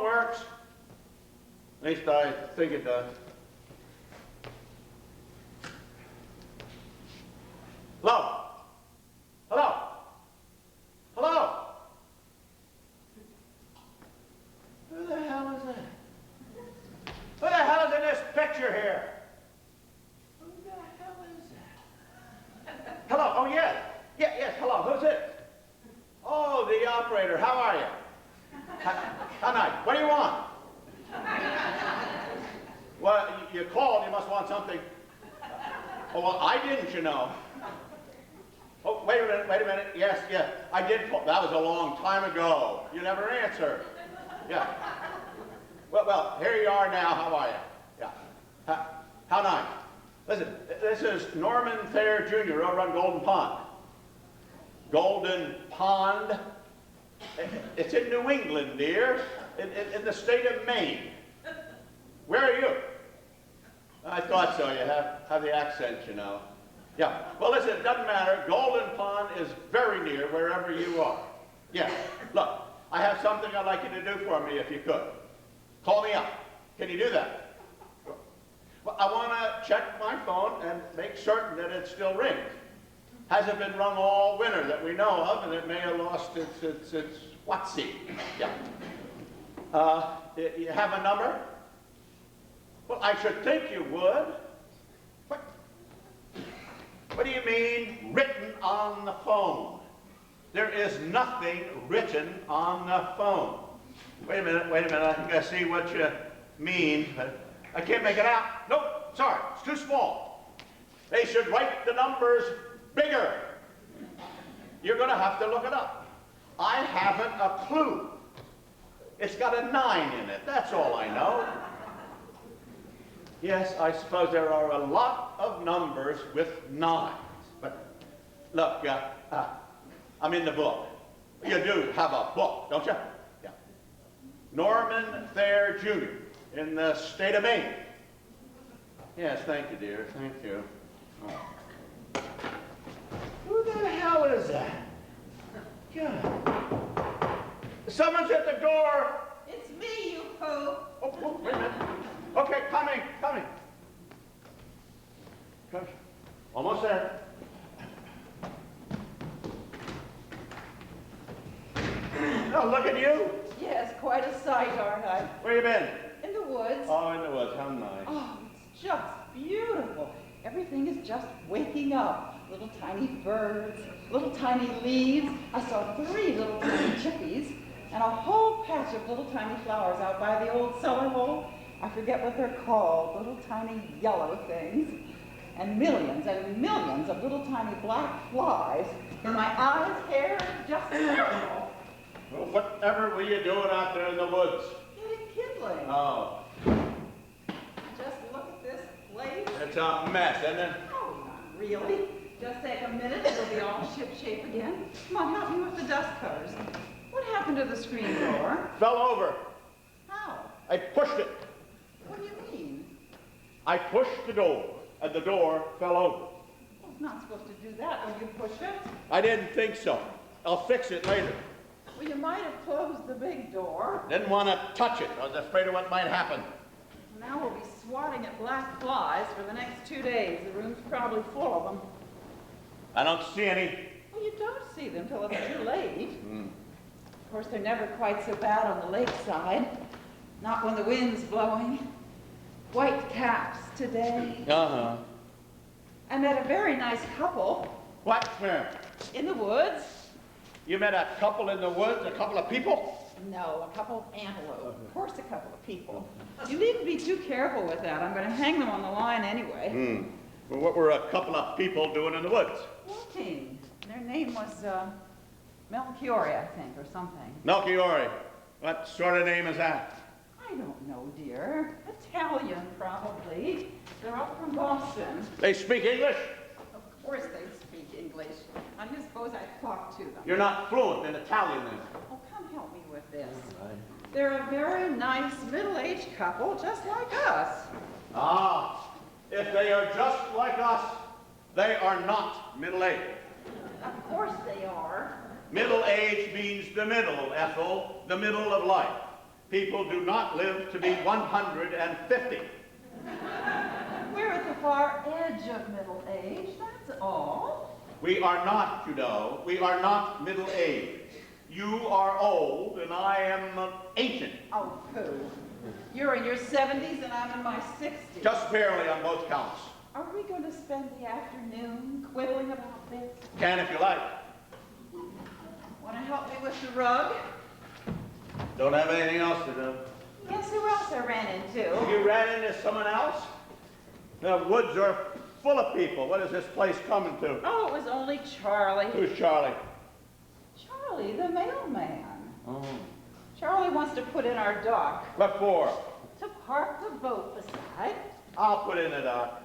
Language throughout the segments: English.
phone works. At least I think it does. Hello? Hello? Hello? Who the hell is that? Who the hell is in this picture here? Who the hell is that? Hello? Oh, yes. Yes, hello. Who's it? Oh, the operator. How are you? How nice. What do you want? Well, you called. You must want something. Oh, well, I didn't, you know. Oh, wait a minute. Yes, I did call. That was a long time ago. You never answered. Yeah. Well, here you are now. How are you? Yeah. How nice. Listen, this is Norman Thayer Jr. over on Golden Pond. Golden Pond? It's in New England, dear. In the state of Maine. Where are you? I thought so. You have the accent, you know. Yeah. Well, listen, it doesn't matter. Golden Pond is very near wherever you are. Yeah. Look, I have something I'd like you to do for me if you could. Call me up. Can you do that? Well, I want to check my phone and make certain that it still rings. Hasn't been rung all winter that we know of, and it may have lost its whatsy. Yeah. You have a number? Well, I should think you would. What do you mean, written on the phone? There is nothing written on the phone. Wait a minute. I think I see what you mean, but I can't make it out. Nope, sorry, it's too small. They should write the numbers bigger. You're going to have to look it up. I haven't a clue. It's got a 9 in it, that's all I know. Yes, I suppose there are a lot of numbers with 9s, but look, I'm in the book. You do have a book, don't you? Yeah. Norman Thayer Jr. in the state of Maine. Yes, thank you, dear, thank you. Oh. Who the hell is that? God. Someone's at the door. It's me, you fool. Oh, wait a minute. Okay, coming. Almost there. Oh, look at you. Yes, quite a sight, aren't I? Where you been? In the woods. Oh, in the woods. How nice. Oh, it's just beautiful. Everything is just waking up. Little tiny birds, little tiny leaves. I saw 3 little tiny chippies and a whole patch of little tiny flowers out by the old cellar hole. I forget what they're called, little tiny yellow things. And millions of little tiny black flies in my eyes, hair, just terrible. Well, whatever were you doing out there in the woods? Getting kindling. Oh. Just look at this place. It's a mess, isn't it? Oh, not really. Just take a minute, it'll be all ship-shape again. Come on, help me with the dust covers. What happened to the screen door? Fell over. How? I pushed it. What do you mean? I pushed the door, and the door fell over. Well, it's not supposed to do that when you push it. I didn't think so. I'll fix it later. Well, you might have closed the big door. Didn't want to touch it. I was afraid of what might happen. Now we'll be swatting at black flies for the next 2 days. The room's probably full of them. I don't see any. Well, you don't see them till it's too late. Of course, they're never quite so bad on the lakeside. Not when the wind's blowing. White caps today. Uh-huh. I met a very nice couple. What? Where? In the woods. You met a couple in the woods? A couple of people? No, a couple of antelope. Of course, a couple of people. You needn't be too careful with that. I'm going to hang them on the line anyway. Well, what were a couple of people doing in the woods? Walking. Their name was Melchiori, I think, or something. Melchiori. What sort of name is that? I don't know, dear. Italian, probably. They're up from Boston. They speak English? Of course they speak English. I just suppose I talk to them. You're not fluent in Italian, then? Oh, come help me with this. They're a very nice middle-aged couple, just like us. Ah, if they are just like us, they are not middle-aged. Of course they are. Middle age means the middle, Ethel, the middle of life. People do not live to be 150. We're at the far edge of middle age, that's all. We are not, you know. We are not middle-aged. You are old, and I am ancient. Oh, pooh. You're in your 70s and I'm in my 60s. Just barely on both counts. Are we going to spend the afternoon quibbling about this? Can if you like. Want to help me with the rug? Don't have anything else to do. Guess who else I ran into? You ran into someone else? The woods are full of people. What is this place coming to? Oh, it was only Charlie. Who's Charlie? Charlie, the mailman. Oh. Charlie wants to put in our dock. What for? To park the boat beside. I'll put in the dock.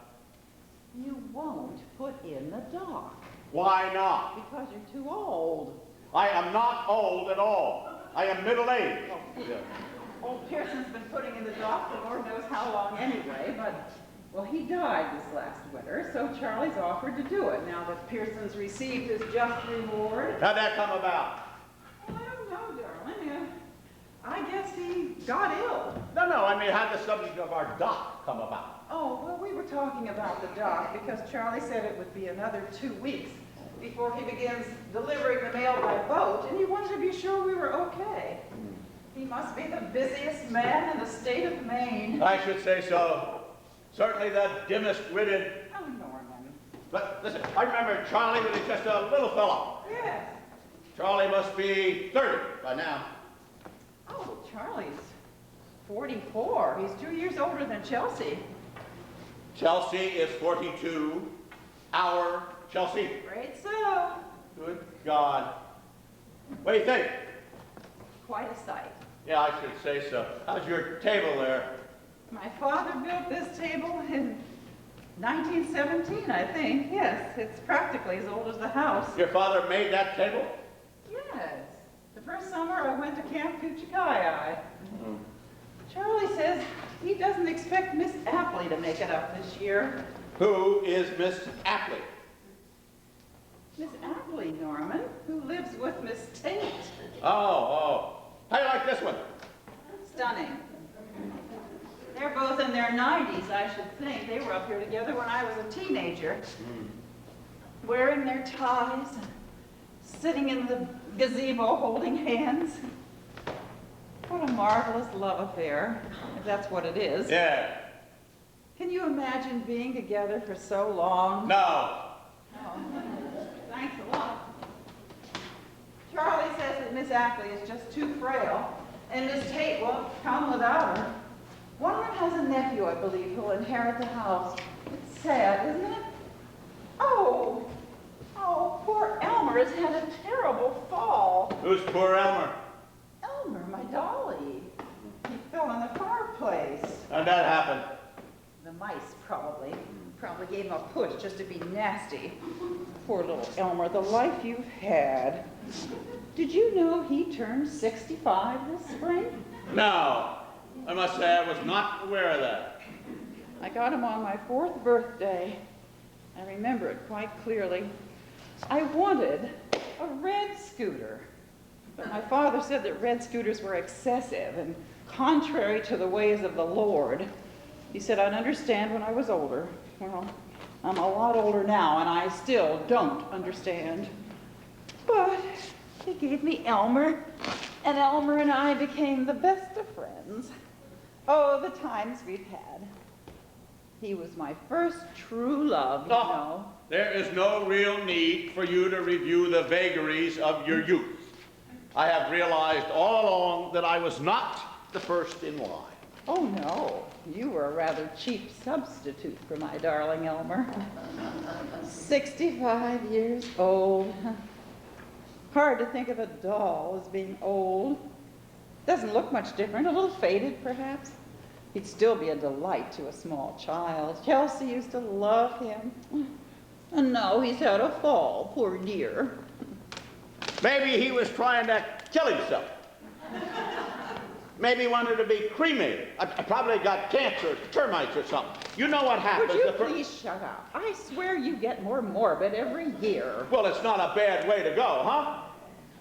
You won't put in the dock. Why not? Because you're too old. I am not old at all. I am middle-aged. Oh, Old Pearson's been putting in the dock for Lord knows how long anyway, but, well, he died this last winter, so Charlie's offered to do it now that Pearson's received his just reward. How'd that come about? Well, I don't know, darling. I guess he got ill. No, I mean, how'd the subject of our dock come about? Oh, well, we were talking about the dock because Charlie said it would be another 2 weeks before he begins delivering the mail by boat, and he wanted to be sure we were okay. He must be the busiest man in the state of Maine. I should say so. Certainly the dimmest-witted. Oh, Norman. But listen, I remember Charlie when he was just a little fellow. Yes. Charlie must be 30 by now. Oh, Charlie's 44. He's 2 years older than Chelsea. Chelsea is 42. Our Chelsea. Great so. Good God. What do you think? Quite a sight. Yeah, I should say so. How's your table there? My father built this table in 1917, I think. Yes, it's practically as old as the house. Your father made that table? Yes. The first summer I went to Camp Kuchikai. Charlie says he doesn't expect Miss Apley to make it up this year. Who is Miss Apley? Miss Apley, Norman, who lives with Miss Tate. Oh. How do you like this one? Stunning. They're both in their 90s, I should think. They were up here together when I was a teenager. Wearing their ties, and sitting in the gazebo holding hands. What a marvelous love affair, if that's what it is. Yeah. Can you imagine being together for so long? No. Oh, thanks a lot. Charlie says that Miss Apley is just too frail, and Miss Tate won't come without her. One of them has a nephew, I believe, who'll inherit the house. It's sad, isn't it? Oh, poor Elmer has had a terrible fall. Who's poor Elmer? Elmer, my dolly. He fell in the fireplace. How'd that happen? The mice probably gave him a push just to be nasty. Poor little Elmer, the life you've had. Did you know he turned 65 this spring? No. I must say I was not aware of that. I got him on my 4th birthday. I remember it quite clearly. I wanted a red scooter, but my father said that red scooters were excessive and contrary to the ways of the Lord. He said I'd understand when I was older. Well, I'm a lot older now, and I still don't understand. But he gave me Elmer, and Elmer and I became the best of friends. Oh, the times we've had. He was my first true love, you know. There is no real need for you to review the vagaries of your youth. I have realized all along that I was not the first in line. Oh, no. You were a rather cheap substitute for my darling Elmer. 65 years old. Hard to think of a doll as being old. Doesn't look much different, a little faded perhaps. He'd still be a delight to a small child. Chelsea used to love him. And now he's had a fall, poor dear. Maybe he was trying to kill himself. Maybe he wanted to be cremated. I probably got cancer, termites or something. You know what happens. Would you please shut up? I swear you get more morbid every year. Well, it's not a bad way to go, huh?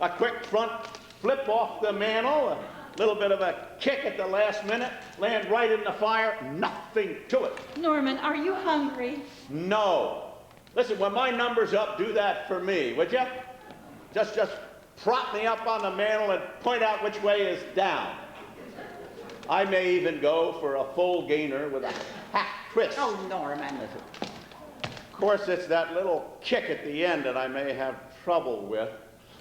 A quick front flip off the mantle, Little bit of a kick at the last minute, land right in the fire, nothing to it. Norman, are you hungry? No. Listen, when my number's up, do that for me, would you? Just prop me up on the mantel and point out which way is down. I may even go for a full gainer with a half twist. Oh, Norman. Listen. Of course, it's that little kick at the end that I may have trouble with.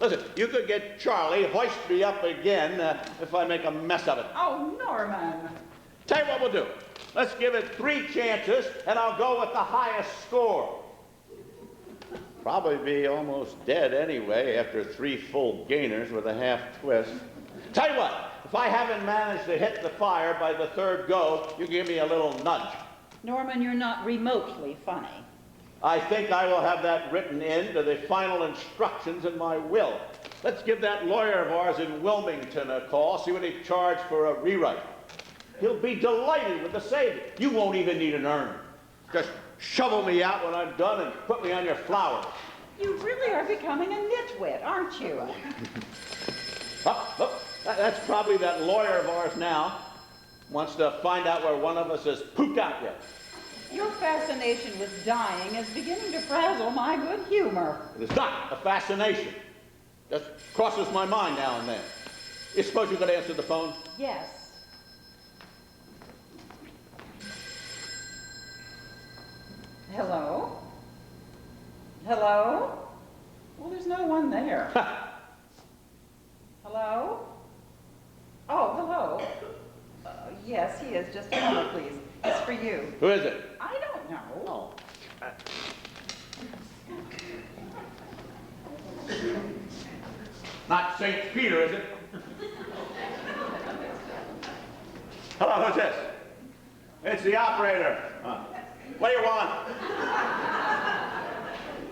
Listen, you could get Charlie, hoist me up again if I make a mess of it. Oh, Norman. Tell you what we'll do. Let's give it 3 chances, and I'll go with the highest score. Probably be almost dead anyway after 3 full gainers with a half twist. Tell you what, if I haven't managed to hit the fire by the 3rd go, you give me a little nudge. Norman, you're not remotely funny. I think I will have that written into the final instructions in my will. Let's give that lawyer of ours in Wilmington a call, see what he charged for a rewrite. He'll be delighted with the saving. You won't even need an urn. Just shovel me out when I'm done and put me on your flowers. You really are becoming a nitwit, aren't you? Look, that's probably that lawyer of ours now. Wants to find out where one of us has pooped out yet. Your fascination with dying is beginning to frazzle my good humor. It is not a fascination. Just crosses my mind now and then. You suppose you could answer the phone? Yes. Hello? Hello? Well, there's no one there. Hello? Oh, hello. Yes, he is. Just a moment, please. It's for you. Who is it? I don't know. Oh. Not St. Peter, is it? Hello, who's this? It's the operator. What do you want?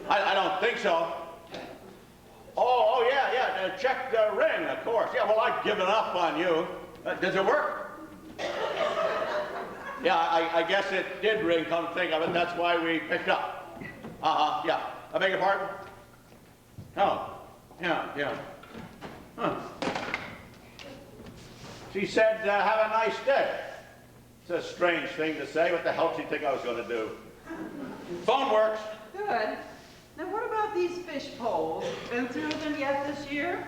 I don't think so. Oh, yeah. Check the ring, of course. Yeah, well, I've given up on you. Does it work? Yeah, I guess it did ring, come to think of it. That's why we picked up. Yeah. I beg your pardon? Oh, yeah. Huh. She said, have a nice day. It's a strange thing to say. What the hell did she think I was going to do? Phone works. Good. Now, what about these fish poles? Been through them yet this year?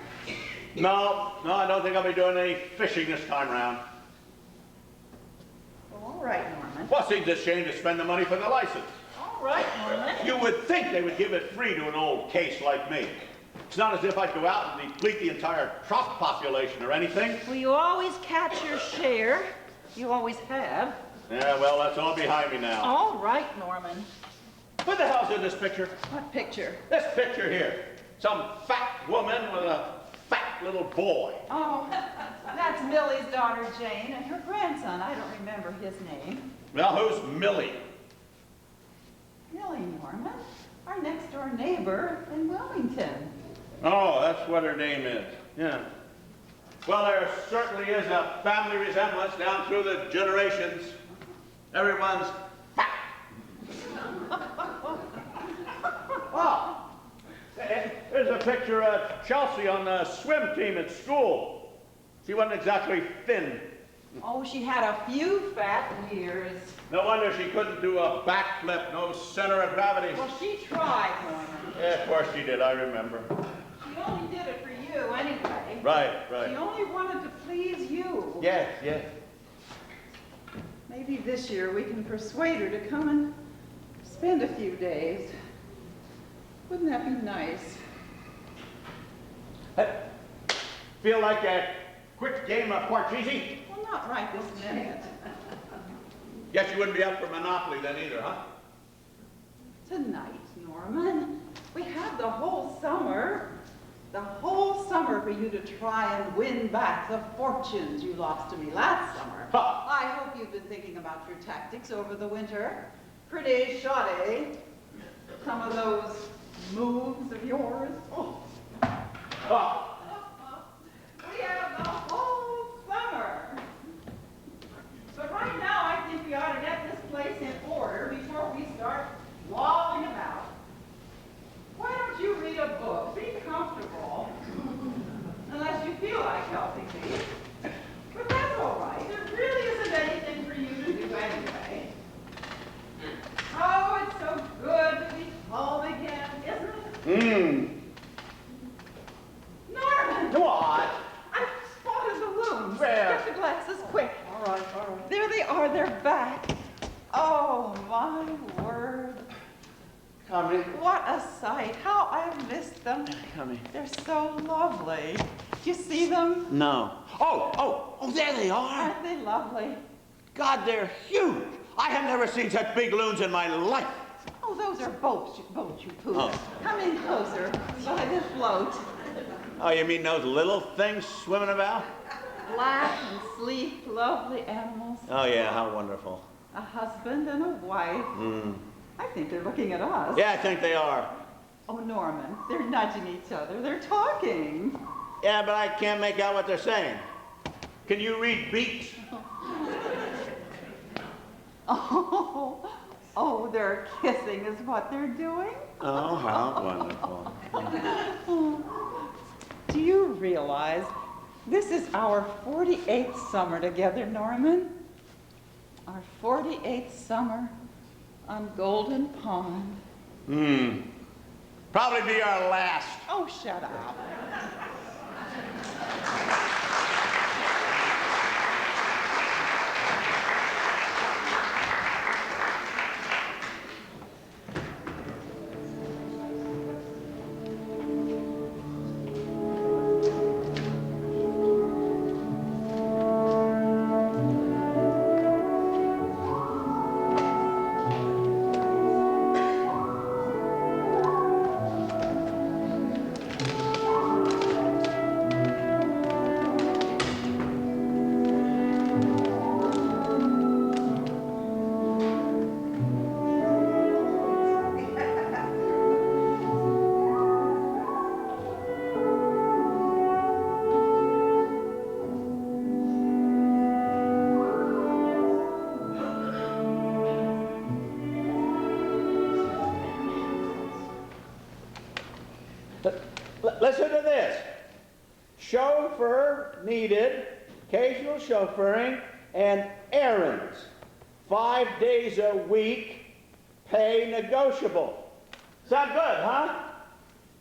No, I don't think I'll be doing any fishing this time round. Well, all right, Norman. Well, it seems a shame to spend the money for the license. All right, Norman. You would think they would give it free to an old case like me. It's not as if I'd go out and deplete the entire trout population or anything. Well, you always catch your share. You always have. Yeah, well, that's all behind me now. All right, Norman. What the hell's in this picture? What picture? This picture here. Some fat woman with a fat little boy. Oh, that's Millie's daughter, Jane, and her grandson. I don't remember his name. Well, who's Millie? Millie, Norman. Our next-door neighbor in Wilmington. Oh, that's what her name is. Yeah. Well, there certainly is a family resemblance down through the generations. Everyone's fat. Oh, there's a picture of Chelsea on the swim team at school. She wasn't exactly thin. Oh, she had a few fat years. No wonder she couldn't do a backflip, no center of gravity. Well, she tried, Norman. Yeah, of course she did, I remember. She only did it for you, anyway. Right. She only wanted to please you. Yes. Maybe this year we can persuade her to come and spend a few days. Wouldn't that be nice? Feel like a quick game of Parcheesi? Well, not right this minute. Guess you wouldn't be up for Monopoly then either, huh? Tonight, Norman. We have the whole summer. The whole summer for you to try and win back the fortunes you lost to me last summer. Ha! I hope you've been thinking about your tactics over the winter. Pretty shoddy. Some of those moves of yours. Oh. Ah. We have the whole summer. But right now, I think we ought to get this place in order before we start lolling about. Why don't you read a book? Be comfortable. Unless you feel like helping me. they're back. Oh, my word. Connie. What a sight. How I've missed them. Connie. They're so lovely. Do you see them? No. Oh, there they are. Aren't they lovely? God, they're huge. I have never seen such big loons in my life. Oh, those are boats, you poo. Oh. Come in closer by this float. Oh, you mean those little things swimming about? Black and sleek, lovely animals. Oh, yeah, how wonderful. A husband and a wife. I think they're looking at us. Yeah, I think they are. Oh, Norman, they're nudging each other. They're talking. Yeah, but I can't make out what they're saying. Can you read beaks? Oh, they're kissing is what they're doing. Oh, how wonderful. Do you realize this is our 48th summer together, Norman? Our 48th summer on Golden Pond. Probably be our last. Oh, shut up. Listen to this. Chauffeur needed, occasional chauffeuring, and errands. 5 days a week, pay negotiable. Sound good, huh?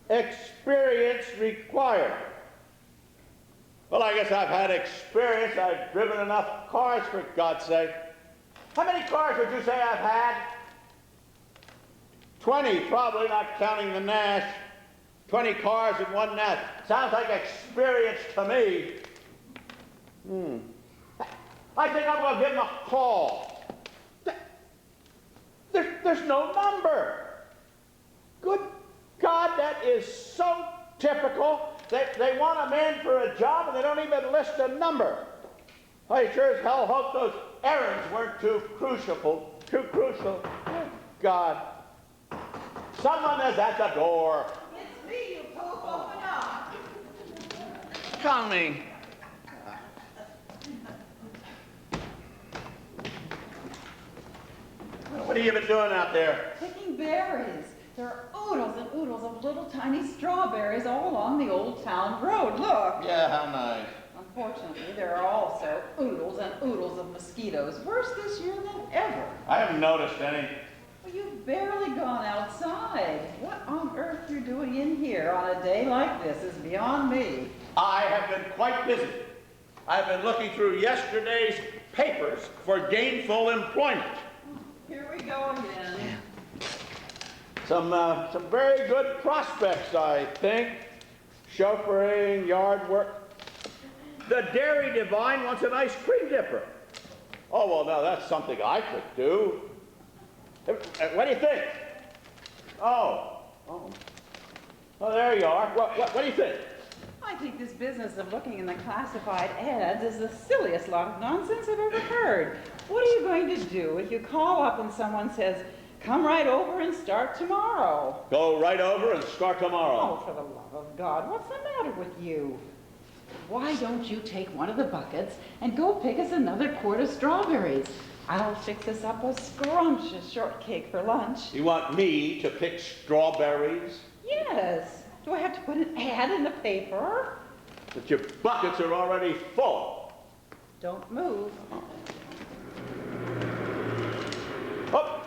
Experience required. Well, I guess I've had experience. I've driven enough cars, for God's sake. How many cars would you say I've had? 20, probably, not counting the Nash. 20 cars in one Nash. Sounds like experience to me. I think I'm going to give him a call. There's no number. Good God, that is so typical. They want a man for a job and they don't even list a number. I sure as hell hope those errands weren't too crucial. Good God. Someone is at the door. It's me, you poop. Open up. Coming. What have you been doing out there? Picking berries. There are oodles and oodles of little tiny strawberries all along the old town road. Look. Yeah, how nice. Unfortunately, there are also oodles and oodles of mosquitoes. Worse this year than ever. I haven't noticed any. Well, you've barely gone outside. What on earth you're doing in here on a day like this is beyond me. I have been quite busy. I've been looking through yesterday's papers for gainful employment. Here we go again. Some very good prospects, I think. Chauffeuring, yard work. The Dairy Divine wants an ice cream dipper. Oh, well, now that's something I could do. What do you think? Oh, there you are. What do you think? I think this business of looking in the classified ads is the silliest lot of nonsense I've ever heard. What are you going to do if you call up and someone says, come right over and start tomorrow? Go right over and start tomorrow. Oh, for the love of God, what's the matter with you? Why don't you take one of the buckets and go pick us another quart of strawberries? I'll fix us up a scrumptious shortcake for lunch. You want me to pick strawberries? Yes. Do I have to put an ad in the paper? But your buckets are already full. Don't move. Oh,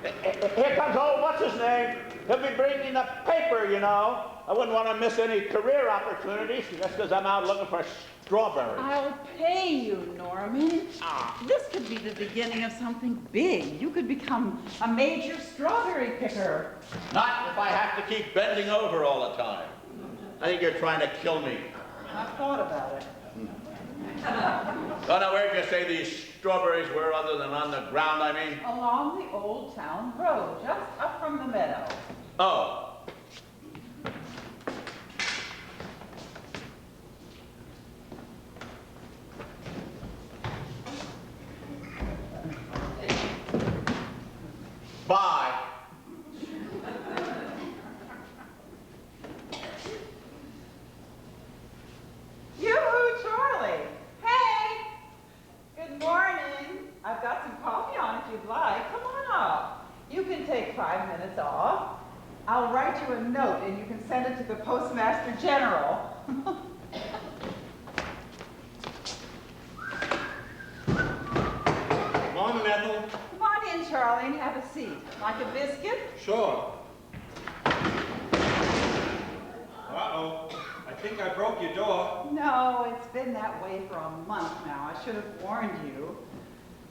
here comes old what's-his-name. He'll be bringing the paper, you know. I wouldn't want to miss any career opportunities just because I'm out looking for strawberries. I'll pay you, Norman. This could be the beginning of something big. You could become a major strawberry picker. Not if I have to keep bending over all the time. I think you're trying to kill me. I've thought about it. Oh, now, where'd you say these strawberries were other than on the ground, I mean? Along the old town road, just up from the meadow. Oh. Bye. Yoo-hoo, Charlie. Hey. Good morning. I've got some coffee on if you'd like. Come on up. You can take 5 minutes off. I'll write you a note and you can send it to the Postmaster General. Morning, Ethel. Come on in, Charlie, and have a seat. Like a biscuit? Sure. Uh-oh. I think I broke your door. No, it's been that way for a month now. I should have warned you.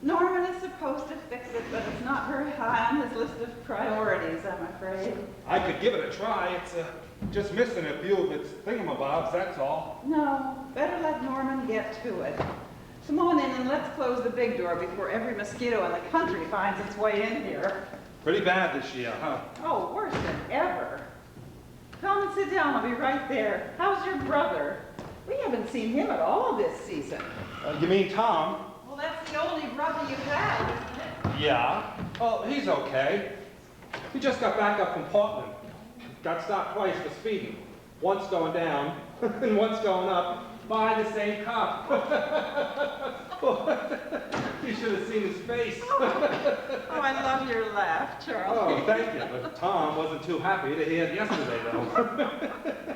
Norman is supposed to fix it, but it's not very high on his list of priorities, I'm afraid. I could give it a try. It's just missing a few of its thingamabobs, that's all. No, better let Norman get to it. Come on in and let's close the big door before every mosquito in the country finds its way in here. Pretty bad this year, huh? Oh, worse than ever. Come and sit down, I'll be right there. How's your brother? We haven't seen him at all this season. You mean Tom? Well, that's the only brother you've had, isn't it? Yeah. Oh, he's okay. He just got back up from Portland. Got stopped twice for speeding. Once going down, and once going up by the same cop. You should have seen his face. Oh, I love your laugh, Charlie. Oh, thank you. But Tom wasn't too happy to hear it yesterday, though.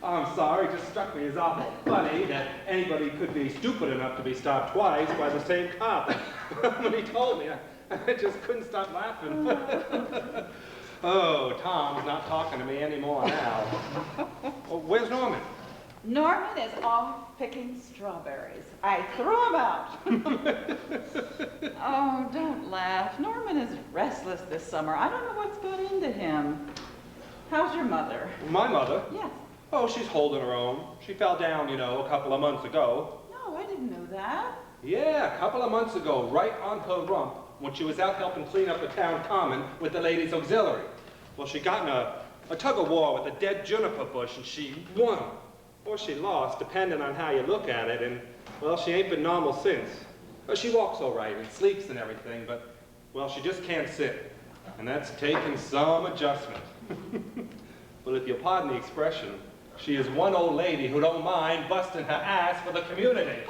I'm sorry, it just struck me as awful funny that anybody could be stupid enough to be stopped twice by the same cop. When he told me, I just couldn't stop laughing. Oh, Tom's not talking to me anymore now. Oh, where's Norman? Norman is off picking strawberries. I threw him out. Oh, don't laugh. Norman is restless this summer. I don't know what's got into him. How's your mother? My mother? Yes. Oh, she's holding her own. She fell down, you know, a couple of months ago. No, I didn't know that. Yeah, a couple of months ago, right on her rump, when she was out helping clean up the town common with the ladies' auxiliary. Well, she got in a tug-of-war with a dead juniper bush, and she won. Or she lost, depending on how you look at it, and, well, she ain't been normal since. She walks all right and sleeps and everything, but, well, she just can't sit. And that's taking some adjustment. But if you'll pardon the expression, she is one old lady who don't mind busting her ass for the community.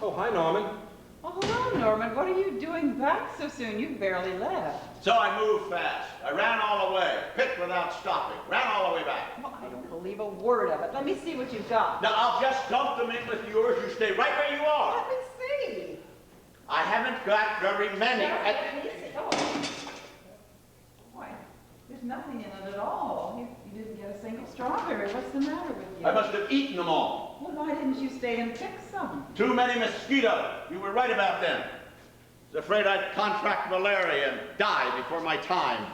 Oh, hi, Norman. Oh, hello, Norman. What are you doing back so soon? You barely left. So I moved fast. I ran all the way, picked without stopping, ran all the way back. Well, I don't believe a word of it. Let me see what you've got. Now, I'll just dump them in with yours. You stay right where you are. Let me see. I haven't got very many. Let me see. Oh. Boy, there's nothing in it at all. You didn't get a single strawberry. What's the matter with you? I must have eaten them all. Well, why didn't you stay and pick some? Too many mosquitoes. You were right about them. I was afraid I'd contract malaria and die before my time.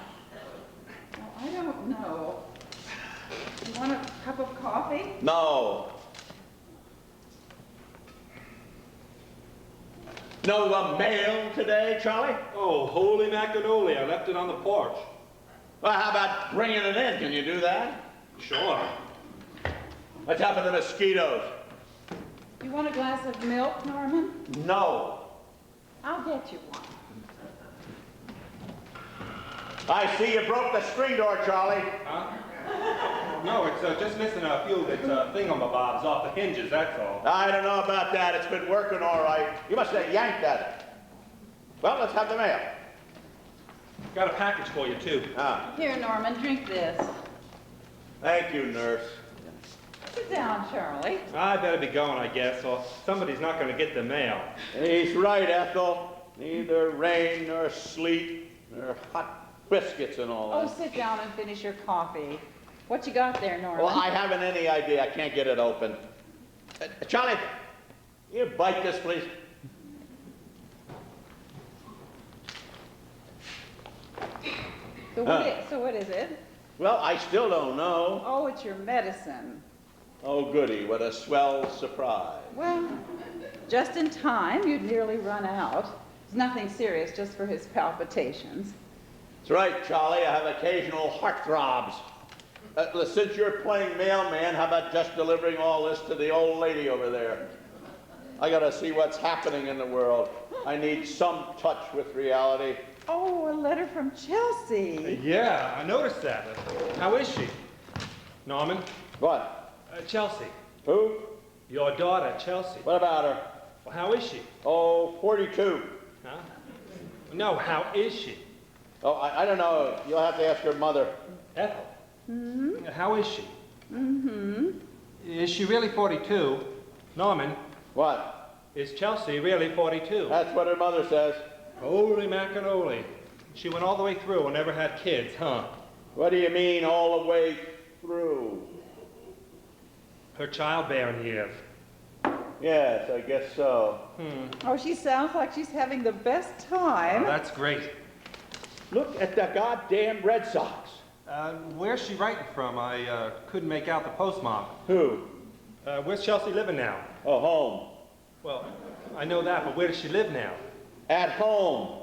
Well, I don't know. You want a cup of coffee? No. No mail today, Charlie? Oh, holy macannoli, I left it on the porch. Well, how about bringing it in? Can you do that? Sure. What's happened to the mosquitoes? You want a glass of milk, Norman? No. I'll get you one. I see you broke the screen door, Charlie. Huh? No, it's just missing a few of its thingamabobs off the hinges, that's all. I don't know about that. It's been working all right. You must have yanked at it. Well, let's have the mail. Got a package for you, too. Ah, Here, Norman, drink this. thank you, nurse. Sit down, Charlie. I better be going, I guess, or somebody's not going to get the mail. He's right, Ethel. Neither rain nor sleet nor hot biscuits and all Oh, that. sit down and finish your coffee. What you got there, Norman? Well, I haven't any idea. I can't get it open. Charlie, you bite this, please. So what is it? Well, I still don't know. Oh, it's your medicine. Oh, goody, what a swell surprise. Well, just in time, you'd nearly run out. It's nothing serious, just for his palpitations. That's right, Charlie. I have occasional heartthrobs. Since you're playing mailman, how about just delivering all this to the old lady over there? I gotta see what's happening in the world. I need some touch with reality. Oh, a letter from Chelsea. Yeah, I noticed that. How is she? Norman? What? Chelsea. Who? Your daughter, Chelsea. What about her? Well, how is she? Oh, 42. Huh? No, how is she? Oh, I don't know. You'll have to ask her mother. Ethel. Mm-hmm. How is she? Mm-hmm. Is she really 42? Norman, What? is Chelsea really 42? That's what her mother says. Holy macaroni. She went all the way through and never had kids, huh? What do you mean all the way through? Her childbearing years. Yes, I guess so. Oh, she sounds like she's having the best time. Oh, that's great. Look at the goddamn Red Sox. Where's she writing from? I couldn't make out the postmark. Who? Where's Chelsea living now? Oh, home. Well, I know that, but where does she live now? At home.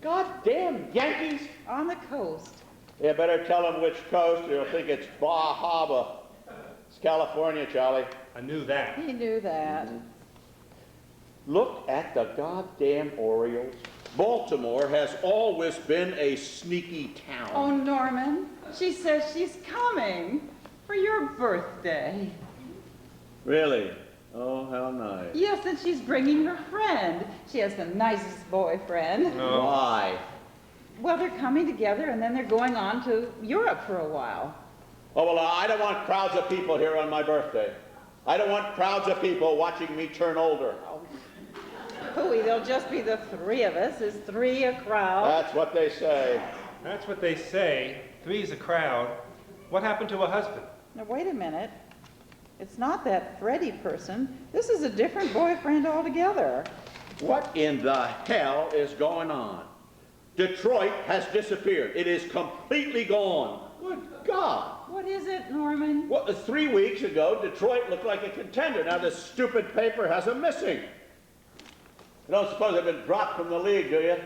Goddamn Yankees. On the coast. You better tell them which coast, or you'll think it's Bar Harbor. It's California, Charlie. I knew that. He knew that. Look at the goddamn Orioles. Baltimore has always been a sneaky town. Oh, Norman, she says she's coming for your birthday. Really? Oh, how nice. Yes, and she's bringing her friend. She has the nicest boyfriend. No. Why? Well, they're coming together, and then they're going on to Europe for a while. Oh, well, I don't want crowds of people here on my birthday. I don't want crowds of people watching me turn older. Hooey, there'll just be the three of us. Is three a crowd? That's what they say. That's what they say. Three's a crowd. What happened to her husband? Now, wait a minute. It's not that Freddie person. This is a different boyfriend altogether. What in the hell is going on? Detroit has disappeared. It is completely gone. Good God. What is it, Norman? Well, 3 weeks ago, Detroit looked like a contender. Now this stupid paper has them missing. You don't suppose they've been dropped from the league, do you?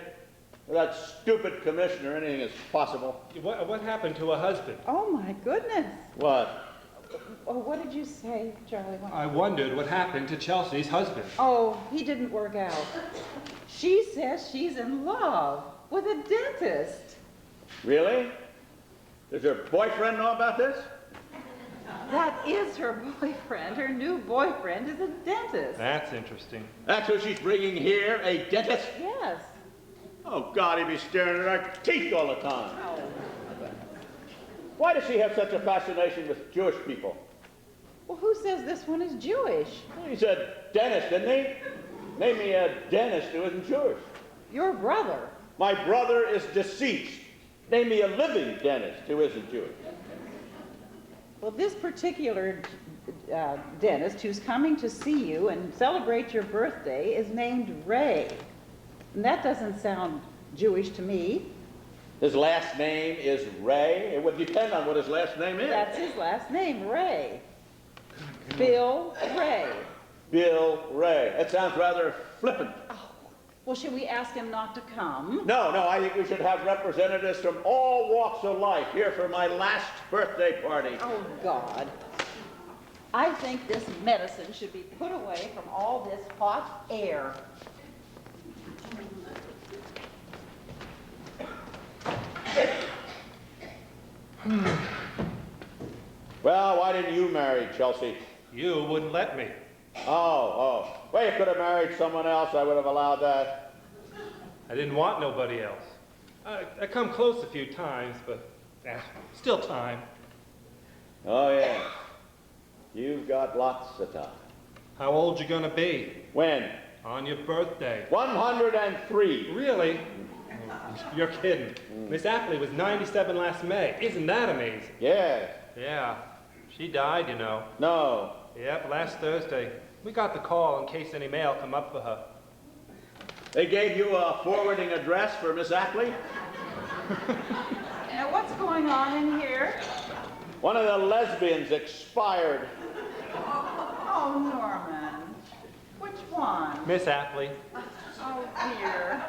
With that stupid commissioner, anything is possible. What happened to her husband? Oh, my goodness. What? Oh, what did you say, Charlie? I wondered what happened to Chelsea's husband. Oh, he didn't work out. She says she's in love with a dentist. Really? Does her boyfriend know about this? That is her boyfriend. Her new boyfriend is a dentist. That's interesting. That's what she's bringing here, a dentist? Yes. Oh, God, he'd be staring at our teeth all the time. Oh. Why does she have such a fascination with Jewish people? Well, who says this one is Jewish? Well, he said dentist, didn't he? Name me a dentist who isn't Jewish. Your brother. My brother is deceased. Name me a living dentist who isn't Jewish. Well, this particular dentist who's coming to see you and celebrate your birthday is named Ray. And that doesn't sound Jewish to me. His last name is Ray. It would depend on what his last name is. That's his last name, Ray. Bill Ray. Bill Ray. That sounds rather flippant. Oh. Well, should we ask him not to come? No, I think we should have representatives from all walks of life here for my last birthday party. Oh, God. I think this medicine should be put away from all this hot air. Well, why didn't you marry Chelsea? You wouldn't let me. Oh. Well, you could have married someone else. I would have allowed that. I didn't want nobody else. I come close a few times, but still time. Oh, yeah. You've got lots of time. How old you gonna be? When? On your birthday. 103. Really? You're kidding. Miss Appley was 97 last May. Isn't that amazing? Yes. Yeah. She died, you know. No. Yep, last Thursday. We got the call in case any mail come up for her. They gave you a forwarding address for Miss Ackley? Now, what's going on in here? One of the lesbians expired. Oh, Norman. Which one? Miss Ackley. Oh, dear.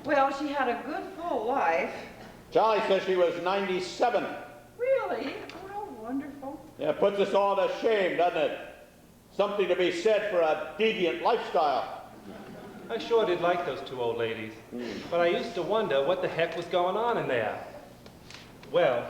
Well, she had a good full life. Charlie says she was 97. Really? Oh, wonderful. Yeah, it puts us all to shame, doesn't it? Something to be said for a deviant lifestyle. I sure did like those two old ladies. But I used to wonder what the heck was going on in there. Well,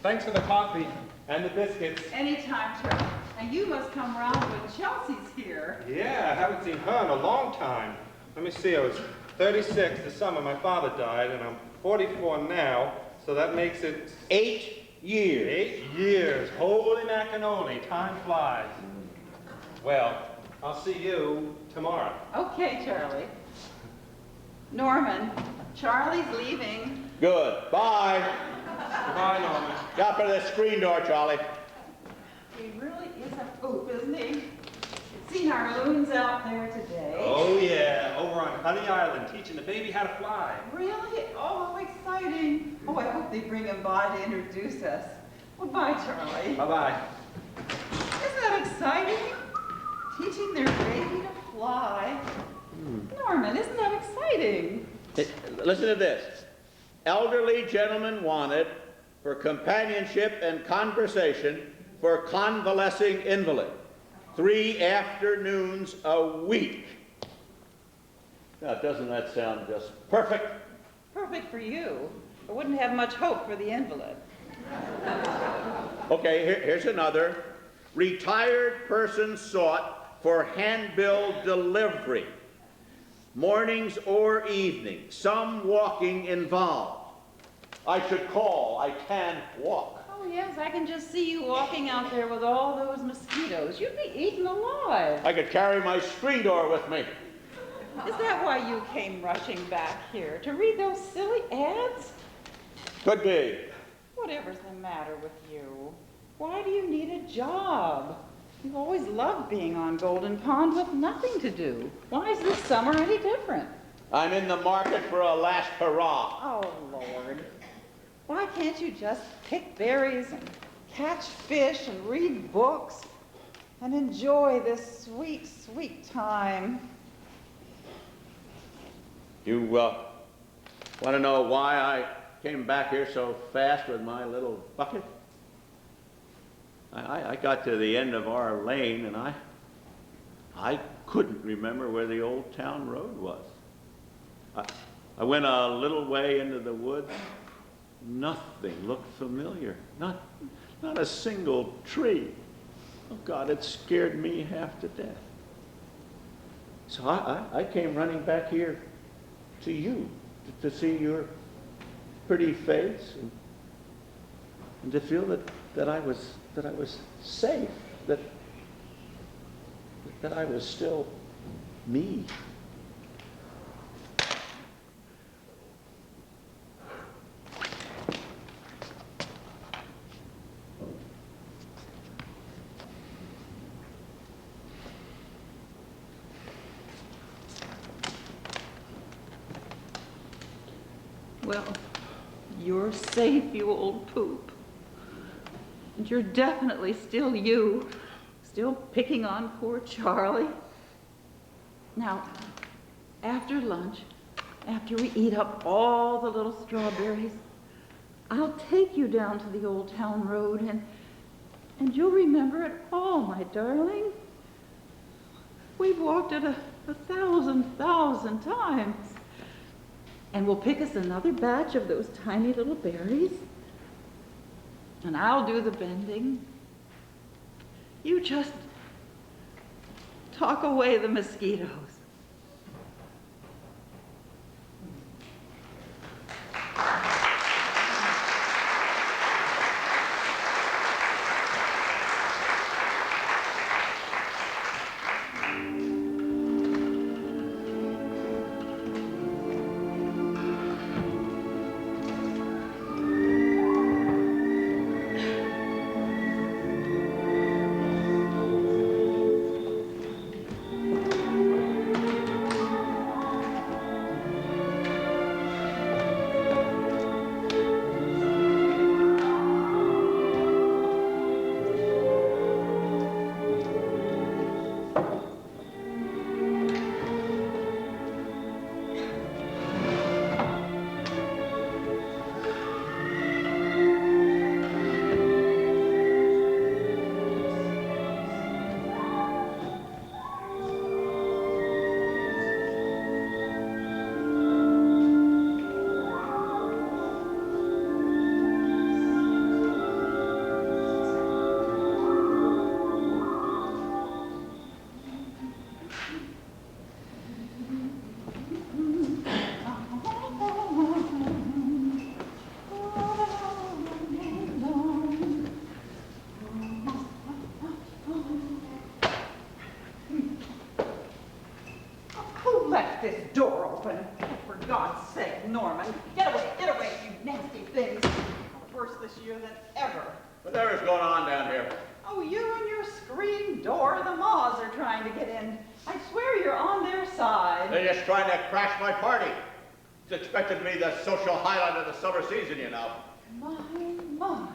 thanks for the coffee and the biscuits. Anytime, Charlie. And you must come round when Chelsea's here. Yeah, I haven't seen her in a long time. Let me see, I was 36 the summer my father died, and I'm 44 now, so that makes it 8 years. 8 years. Holy macanoli, time flies. Well, I'll see you tomorrow. Okay, Charlie. Norman, Charlie's leaving. Good. Bye. Goodbye, Norman. Got for the screen door, Charlie. He really is a poop, isn't he? Seen our loons out there today. Oh, yeah, over on Honey Island, teaching the baby how to fly. Really? Oh, how exciting. Oh, I hope they bring him by to introduce us. Well, bye, Charlie. Bye-bye. Isn't that exciting? Teaching their baby to fly. Norman, isn't that exciting? Hey, listen to this. Elderly gentleman wanted for companionship and conversation for convalescing invalid. 3 afternoons a week. Now, doesn't that sound just perfect? Perfect for you. I wouldn't have much hope for the invalid. Okay, here's another. Retired person sought for handbill delivery. Mornings or evenings, some walking involved. I should call, I can walk. Oh, yes, I can just see you walking out there with all those mosquitoes. You'd be eaten alive. I could carry my screen door with me. Is that why you came rushing back here? To read those silly ads? Could be. Whatever's the matter with you? Why do you need a job? You've always loved being on Golden Pond with nothing to do. Why is this summer any different? I'm in the market for a last hurrah. Oh, Lord. Why can't you just pick berries and catch fish and read books and enjoy this sweet, sweet time? You want to know why I came back here so fast with my little bucket? I got to the end of our lane and I couldn't remember where the old town road was. I went a little way into the woods. Nothing looked familiar. Not a single tree. Oh God, it scared me half to death. So I came running back here to you to see your pretty face and to feel that I was safe, that I was still me. Well, you're safe, you old poop. And you're definitely still you, still picking on poor Charlie. Now, after lunch, after we eat up all the little strawberries, I'll take you down to the old town road and you'll remember it all, my darling. We've walked it a thousand times. And we'll pick us another batch of those tiny little berries. And I'll do the bending. You just talk away the mosquitoes. Who left this door open? Oh, for God's sake, Norman. Get away, you nasty things. Worse this year than ever. Whatever is going on down here? Oh, you and your screen door. The moths are trying to get in. I swear you're on their side. They're just trying to crash my party. It's expected to be the social highlight of the summer season, you know. My.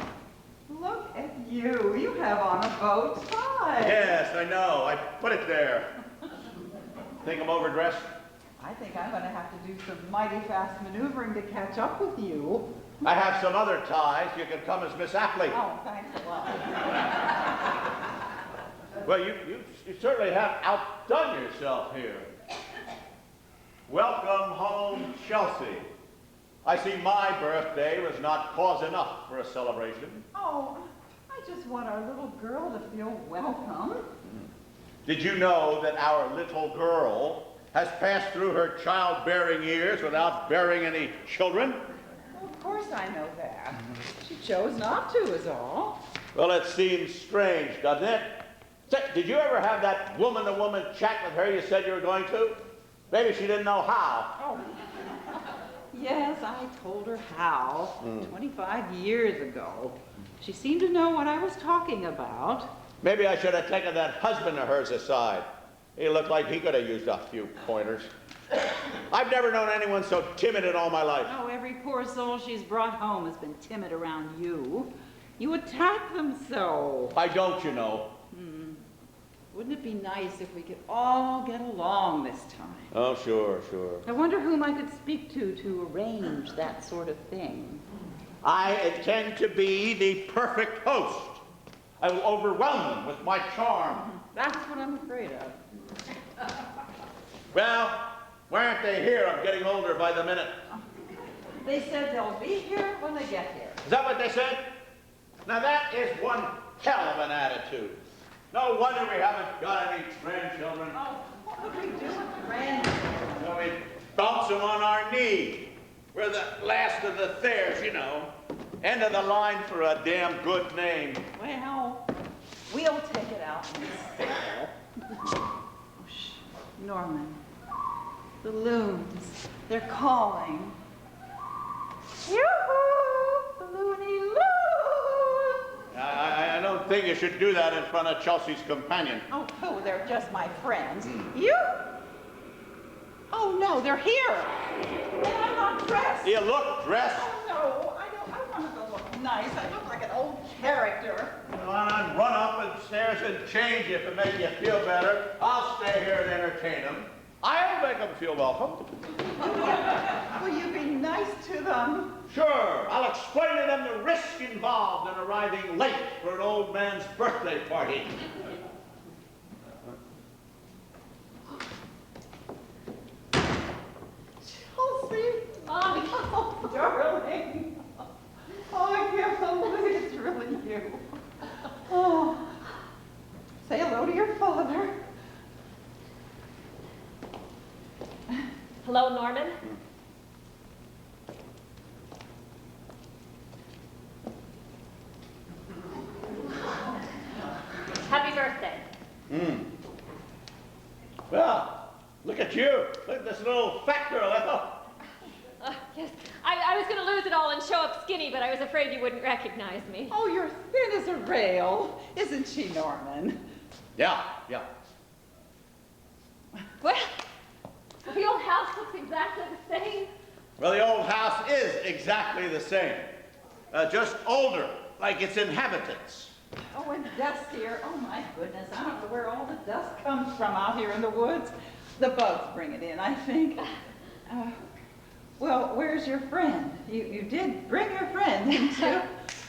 Look at you. You have on a bow tie. Yes, I know. I put it there. Think I'm overdressed? I think I'm going to have to do some mighty fast maneuvering to catch up with you. I have some other ties. You can come as Miss Apley. Oh, thanks a lot. Well, you certainly have outdone yourself here. Welcome home, Chelsea. I see my birthday was not cause enough for a celebration. Oh, I just want our little girl to feel welcome. Did you know that our little girl has passed through her childbearing years without bearing any children? Well, of course I know that. She chose not to, is all. Well, it seems strange, doesn't it? Say, did you ever have that woman-to-woman chat with her you said you were going to? Maybe she didn't know how. Oh. Yes, I told her how, 25 years ago. She seemed to know what I was talking about. Maybe I should have taken that husband of hers aside. He looked like he could have used a few pointers. I've never known anyone so timid in all my life. Oh, every poor soul she's brought home has been timid around you. You attack them so. I don't, you know. Wouldn't it be nice if we could all get along this time? Oh, sure. I wonder whom I could speak to arrange that sort of thing. I intend to be the perfect host. I will overwhelm them with my charm. That's what I'm afraid of. Well, why aren't they here? I'm getting older by the minute. They said they'll be here when they get here. Is that what they said? Now that is one hell of an attitude. No wonder we haven't got any grandchildren. Oh, what would we do with grandchildren? So we bounce them on our knee. We're the last of the Thayers, you know. End of the line for a damn good name. Well, we'll take it out in style. Oh, shh. Norman, the loons, they're calling. Yoo-hoo! The loony loon! I don't think you should do that in front of Chelsea's companion. Oh, they're just my friends. You? Oh, no, they're here. And I'm not dressed. You look dressed. Oh, no, I wanted to look nice. I look like an old character. Come on, run up upstairs and change if it makes you feel better. I'll stay here and entertain them. I'll make them feel welcome. Will you be nice to them? Sure, I'll explain to them the risk involved in arriving late for an old man's birthday party. Chelsea! Oh, darling! Oh, I can't believe it's really you. Oh, say hello to your father. Hello, Norman. Happy birthday. Well, look at you. Look at this little fat girl, Ethel. Yes, I was going to lose it all and show up skinny, but I was afraid you wouldn't recognize me. Oh, you're thin as a rail. Isn't she, Norman? Yeah. Well, the old house looks exactly the same. Well, the old house is exactly the same. Just older, like its inhabitants. Oh, and dustier. Oh, my goodness. I don't know where all the dust comes from out here in the woods. The bugs bring it in, I think. Well, where's your friend? You did bring your friend, didn't you?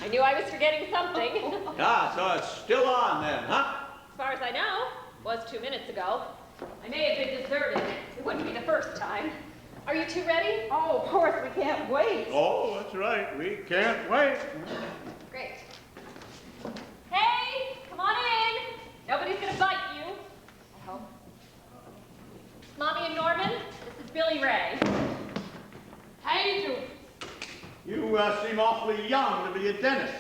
I knew I was forgetting something. Ah, so it's still on then, huh? As far as I know, was 2 minutes ago. I may have been deserted. It wouldn't be the first time. Are you two ready? Oh, of course, we can't wait. Oh, that's right. We can't wait. Great. Hey, come on in. Nobody's gonna bite you. I hope. Mommy and Norman, this is Billy Ray. How you doing? You seem awfully young to be a dentist.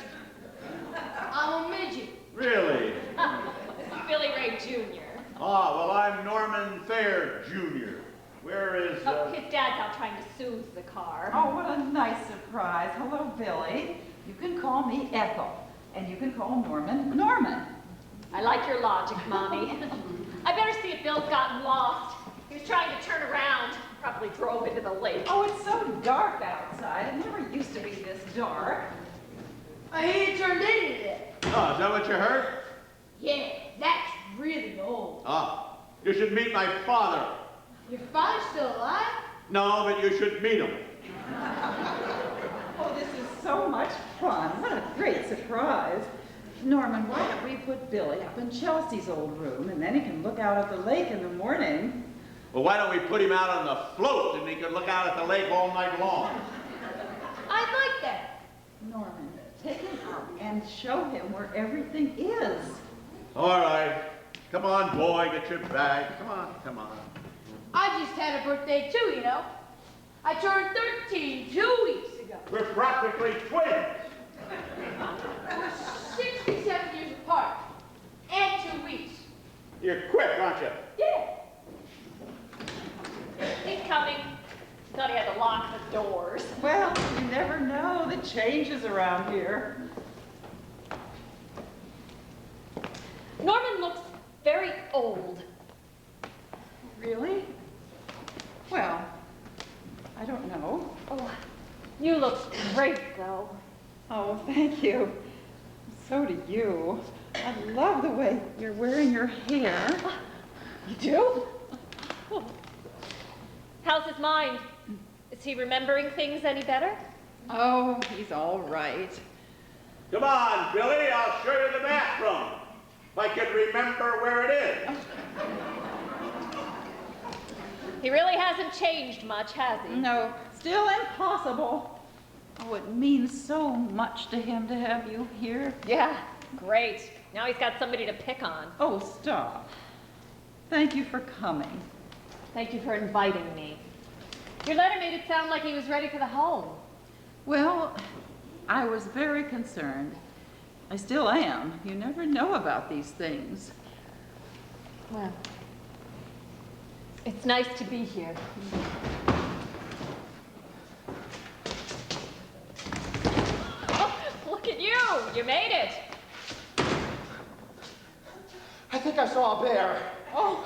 I'm a midget. Really? This is Billy Ray Jr. Ah, well, I'm Norman Thayer, Jr. Where is, Oh, his dad's out trying to soothe the car. Oh, what a nice surprise. Hello, Billy. You can call me Ethel, and you can call Norman Norman. I like your logic, Mommy. I better see if Bill's gotten lost. He was trying to turn around. Probably drove into the lake. Oh, it's so dark outside. It never used to be this dark. He turned into it. oh, is that what you heard? Yeah, that's really old. Ah, you should meet my father. Your father's still alive? No, but you should meet him. Oh, this is so much fun. What a great surprise. Norman, why don't we put Billy up in Chelsea's old room, and then he can look out at the lake in the morning. Well, why don't we put him out on the float and he can look out at the lake all night long? I'd like that. Norman, take him out and show him where everything is. All right. Come on, boy, get your bag. Come on, come on. I just had a birthday too, you know. I turned 13 2 weeks ago. We're practically twins. We're 67 years apart. And 2 weeks. You're quick, aren't you? Yeah. He's coming. Thought he had to lock the doors. Well, you never know the changes around here. Norman looks very old. Really? Well, I don't know. Oh, you look great, though. Oh, thank you. So do you. I love the way you're wearing your hair. You do? How's his mind? Is he remembering things any better? Oh, he's all right. Come on, Billy, I'll show you the bathroom. If I can remember where it is. He really hasn't changed much, has he? No, still impossible. Oh, it means so much to him to have you here. Yeah, great. Now he's got somebody to pick on. Oh, stop. Thank you for coming. Thank you for inviting me. Your letter made it sound like he was ready for the home. Well, I was very concerned. I still am. You never know about these things. Well, it's nice to be here. Oh, look at you! You made it! I think I saw a bear. Oh,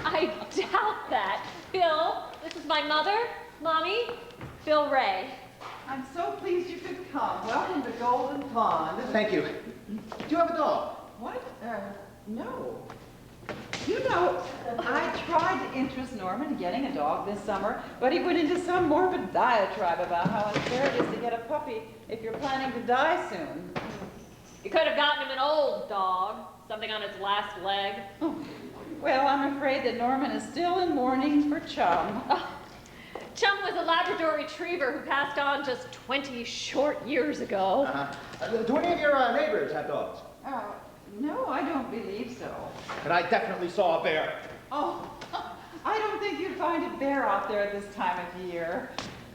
I doubt that. Bill, this is my mother, Mommy, Bill Ray. I'm so pleased you could come. Welcome to Golden Pond. Thank you. Do you have a dog? What? No. You know, I tried to interest Norman in getting a dog this summer, but he went into some morbid diatribe about how unfair it is to get a puppy if you're planning to die soon. You could have gotten him an old dog, something on its last leg. Oh, well, I'm afraid that Norman is still in mourning for Chum. Oh, Chum was a Labrador retriever who passed on just 20 short years ago. Do any of your neighbors have dogs? No, I don't believe so. And I definitely saw a bear. Oh, I don't think you'd find a bear out there at this time of year.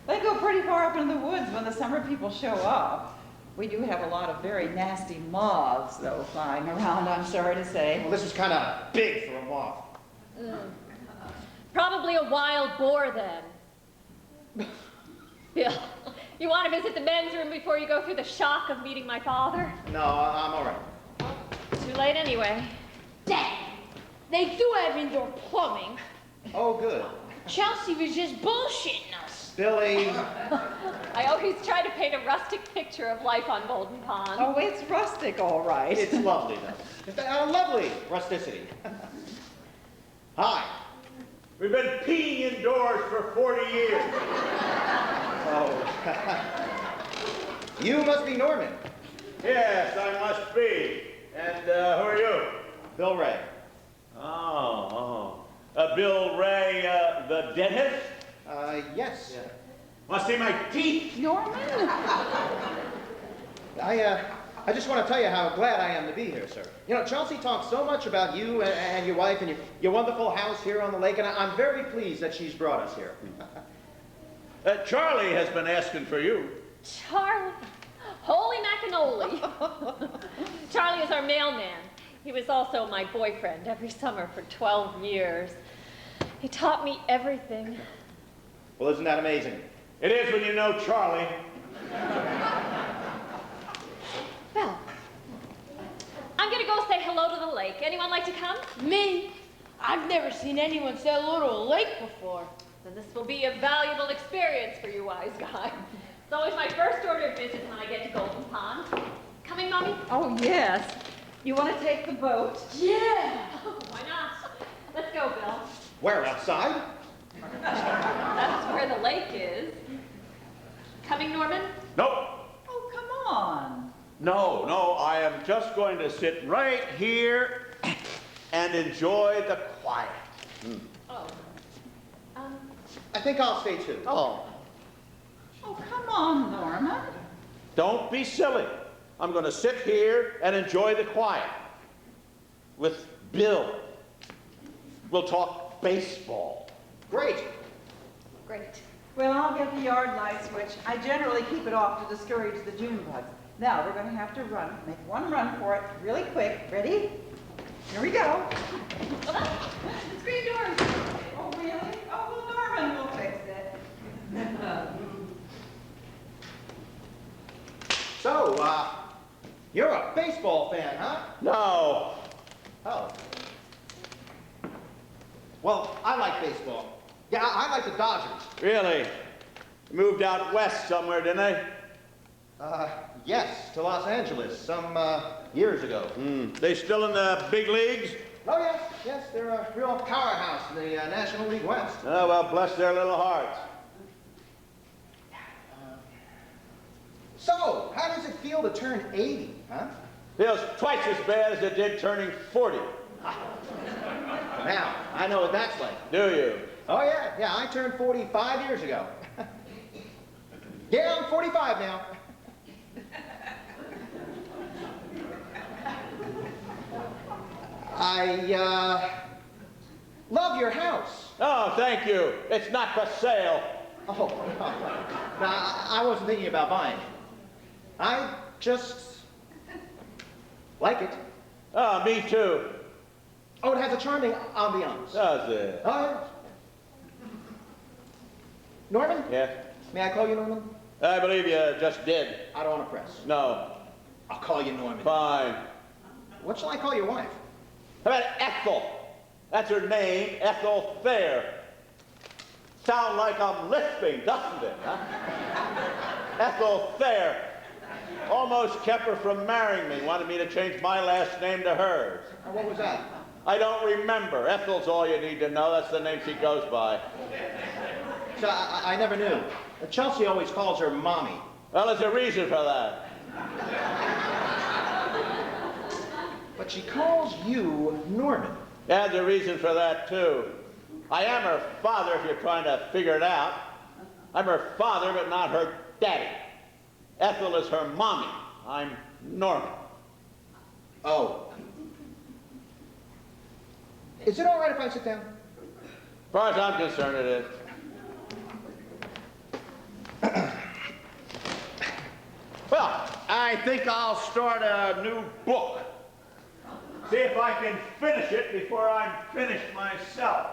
They go pretty far up into the woods when the summer people show up. We do have a lot of very nasty moths, though, flying around, I'm sorry to say. Well, this was kind of big for a moth. Probably a wild boar, then. Bill, you want to visit the men's room before you go through the shock of meeting my father? No, I'm all right. Too late anyway. Dad, they do have indoor plumbing. Oh, good. Chelsea was just bullshitting us. Billy. I always try to paint a rustic picture of life on Golden Pond. Oh, it's rustic, all right. It's lovely, though. It's a lovely rusticity. Hi. We've been peeing indoors for 40 years. Oh. You must be Norman. Yes, I must be. And who are you? Bill Ray. Bill Ray, the dentist? Yes. Want to see my teeth? Norman? I just want to tell you how glad I am to be here, sir. You know, Chelsea talks so much about you and your wife and your wonderful house here on the lake, and I'm very pleased that she's brought us here. Charlie has been asking for you. Charlie. Holy macannoli. Charlie is our mailman. He was also my boyfriend every summer for 12 years. He taught me everything. Well, isn't that amazing? It is when you know Charlie. Well, I'm gonna go say hello to the lake. Anyone like to come? Me? I've never seen anyone say hello to a lake before. Then this will be a valuable experience for you wise guy. It's always my first order of business when I get to Golden Pond. Coming, Mommy? Oh, yes. You want to take the boat? Yeah! Oh, why not? Let's go, Bill. Where, outside? That's where the lake is. Coming, Norman? Nope. Oh, come on. No, I am just going to sit right here and enjoy the quiet. Oh. I think I'll stay too. Oh. Oh, come on, Norman. Don't be silly. I'm going to sit here and enjoy the quiet with Bill. We'll talk baseball. Great. Great. Well, I'll get the yard light switch. I generally keep it off to discourage the June bugs. Now, we're going to have to run. Make one run for it really quick. Ready? Here we go. Well, the screen doors. Oh, really? Oh, well, Norman will fix it. So, you're a baseball fan, huh? No. Oh. Well, I like baseball. Yeah, I like the Dodgers. Really? Moved out west somewhere, didn't they? Yes, to Los Angeles some years ago. They still in the big leagues? Oh, yes, they're a real powerhouse in the National League West. Oh, well, bless their little hearts. So, how does it feel to turn 80, huh? Feels twice as bad as it did turning 40. Now, I know what that's like. Do you? Oh, yeah, I turned 45 years ago. Yeah, I'm 45 now. I love your house. Oh, thank you. It's not for sale. Oh, no, I wasn't thinking about buying. I just like it. Oh, me too. Oh, it has a charming ambiance. Does it? Norman? Yeah? May I call you Norman? I believe you just did. I don't want to press. No. I'll call you Norman. Fine. What shall I call your wife? How about Ethel? That's her name, Ethel Thayer. Sound like I'm lisping, doesn't it, huh? Ethel Thayer. Almost kept her from marrying me. Wanted me to change my last name to hers. What was that? I don't remember. Ethel's all you need to know. That's the name she goes by. So I never knew. Chelsea always calls her Mommy. Well, there's a reason for that. But she calls you Norman. Yeah, there's a reason for that, too. I am her father, if you're trying to figure it out. I'm her father, but not her daddy. Ethel is her mommy. I'm Norman. Oh. Is it all right if I sit down? As far as I'm concerned, it is. Well, I think I'll start a new book. See if I can finish it before I'm finished myself.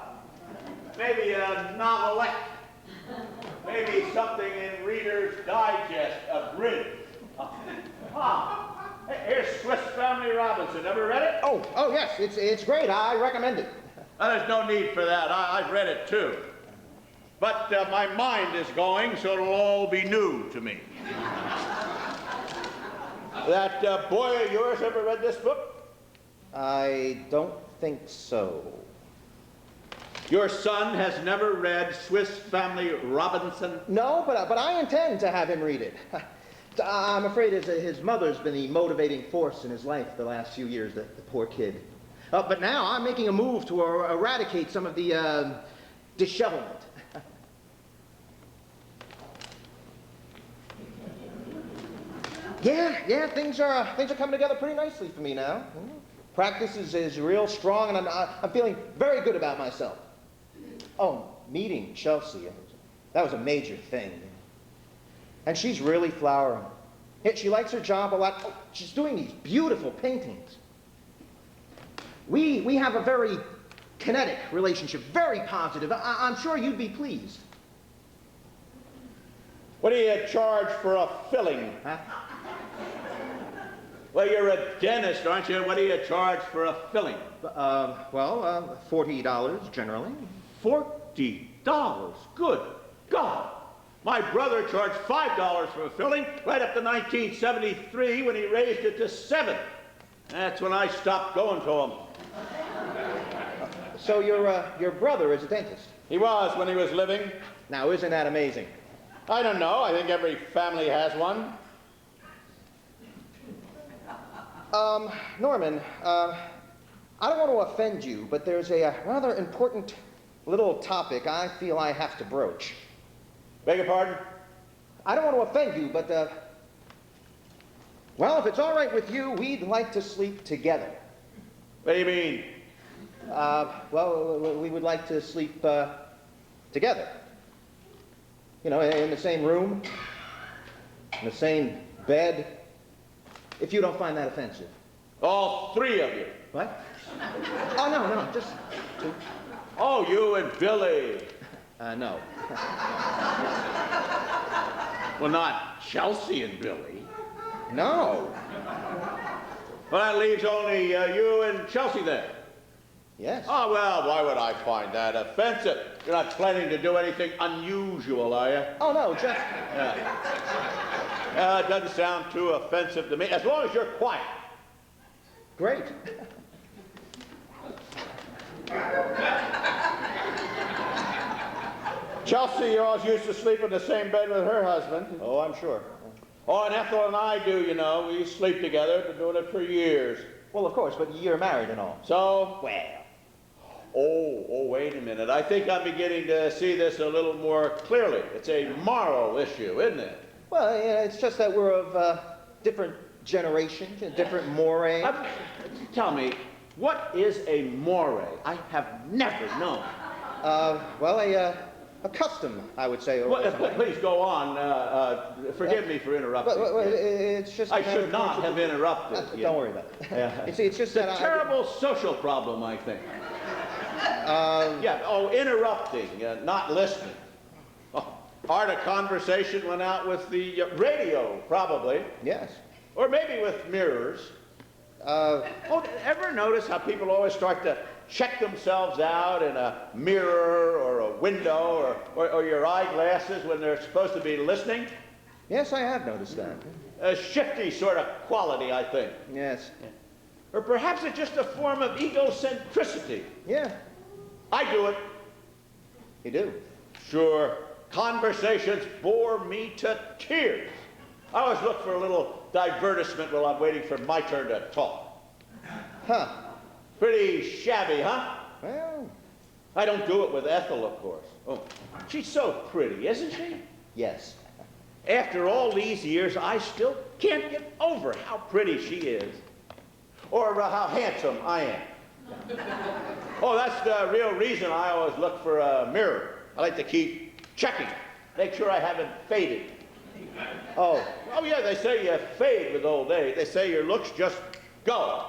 Maybe a novelette. Maybe something in Reader's Digest, abridged. Here's Swiss Family Robinson. Ever read it? Oh yes, it's great. I recommend it. There's no need for that. I've read it too. But my mind is going, so it'll all be new to me. That boy of yours ever read this book? I don't think so. Your son has never read Swiss Family Robinson? No, but I intend to have him read it. I'm afraid his mother's been the motivating force in his life the last few years, the poor kid. But now I'm making a move to eradicate some of the dishevelment. Yeah, things are coming together pretty nicely for me now. Practice is real strong, and I'm feeling very good about myself. Oh, meeting Chelsea, that was a major thing. And she's really flowering. She likes her job a lot. Oh, she's doing these beautiful paintings. We have a very kinetic relationship, very positive. I'm sure you'd be pleased. What do you charge for a filling? Huh? Well, you're a dentist, aren't you? What do you charge for a filling? Well, $40 generally. $40. Good God. My brother charged $5 for a filling right up to 1973 when he raised it to $7. That's when I stopped going to him. So your brother is a dentist? He was when he was living. Now, isn't that amazing? I don't know. I think every family has one. Norman, I don't want to offend you, but there's a rather important little topic I feel I have to broach. Beg your pardon? I don't want to offend you, but, well, if it's all right with you, we'd like to sleep together. What do you mean? Well, we would like to sleep, together. You know, in the same room, in the same bed, if you don't find that offensive. All three of you. What? Oh, no, just two. Oh, you and Billy. No. Well, not Chelsea and Billy. No. Well, that leaves only you and Chelsea there. Yes. Oh, well, why would I find that offensive? You're not planning to do anything unusual, are you? Oh, no, just... It doesn't sound too offensive to me, as long as you're quiet. Great. Chelsea always used to sleep in the same bed with her husband. Oh, I'm sure. Oh, and Ethel and I do, you know. We sleep together. Been doing it for years. Well, of course, but you're married and all. So? Well. Oh, wait a minute. I think I'm beginning to see this a little more clearly. It's a moral issue, isn't it? Well, yeah, it's just that we're of different generations and different mores. Tell me, what is a more? I have never known. Well, a custom, I would say. Or Well, something. please go on. Forgive me for interrupting. Well, it's just... I should not have interrupted. you. Don't worry about it. Yeah. It's just It's that a terrible social problem, I think. Interrupting, not listening. Oh, Art of conversation went out with the radio, probably. Yes. Or maybe with mirrors. Ever notice how people always start to check themselves out in a mirror or a window or your eyeglasses when they're supposed to be listening? Yes, I have noticed that. A shifty sort of quality, I think. Yes. Or perhaps it's just a form of egocentricity. Yeah. I do it. You do? Sure. Conversations bore me to tears. I always look for a little divertisement while I'm waiting for my turn to talk. Huh. Pretty shabby, huh? Well, I don't do it with Ethel, of course. Oh, she's so pretty, isn't she? yes. After all these years, I still can't get over how pretty she is. Or how handsome I am. Oh, that's the real reason I always look for a mirror. I like to keep checking, make sure I haven't faded. Oh, Yeah, they say you fade with old age. They say your looks just go.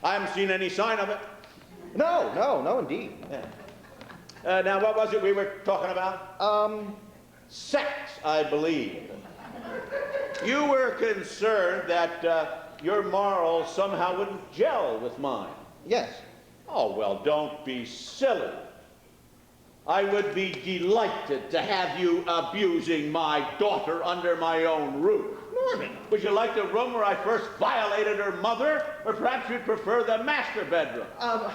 I haven't seen any sign of it. no, indeed. Yeah. Now, what was it we were talking about? Sex, I believe. You were concerned that your morals somehow wouldn't gel with mine. Yes. Oh, well, don't be silly. I would be delighted to have you abusing my daughter under my own roof. Norman, would you like the room where I first violated her mother? Or perhaps you'd prefer the master bedroom?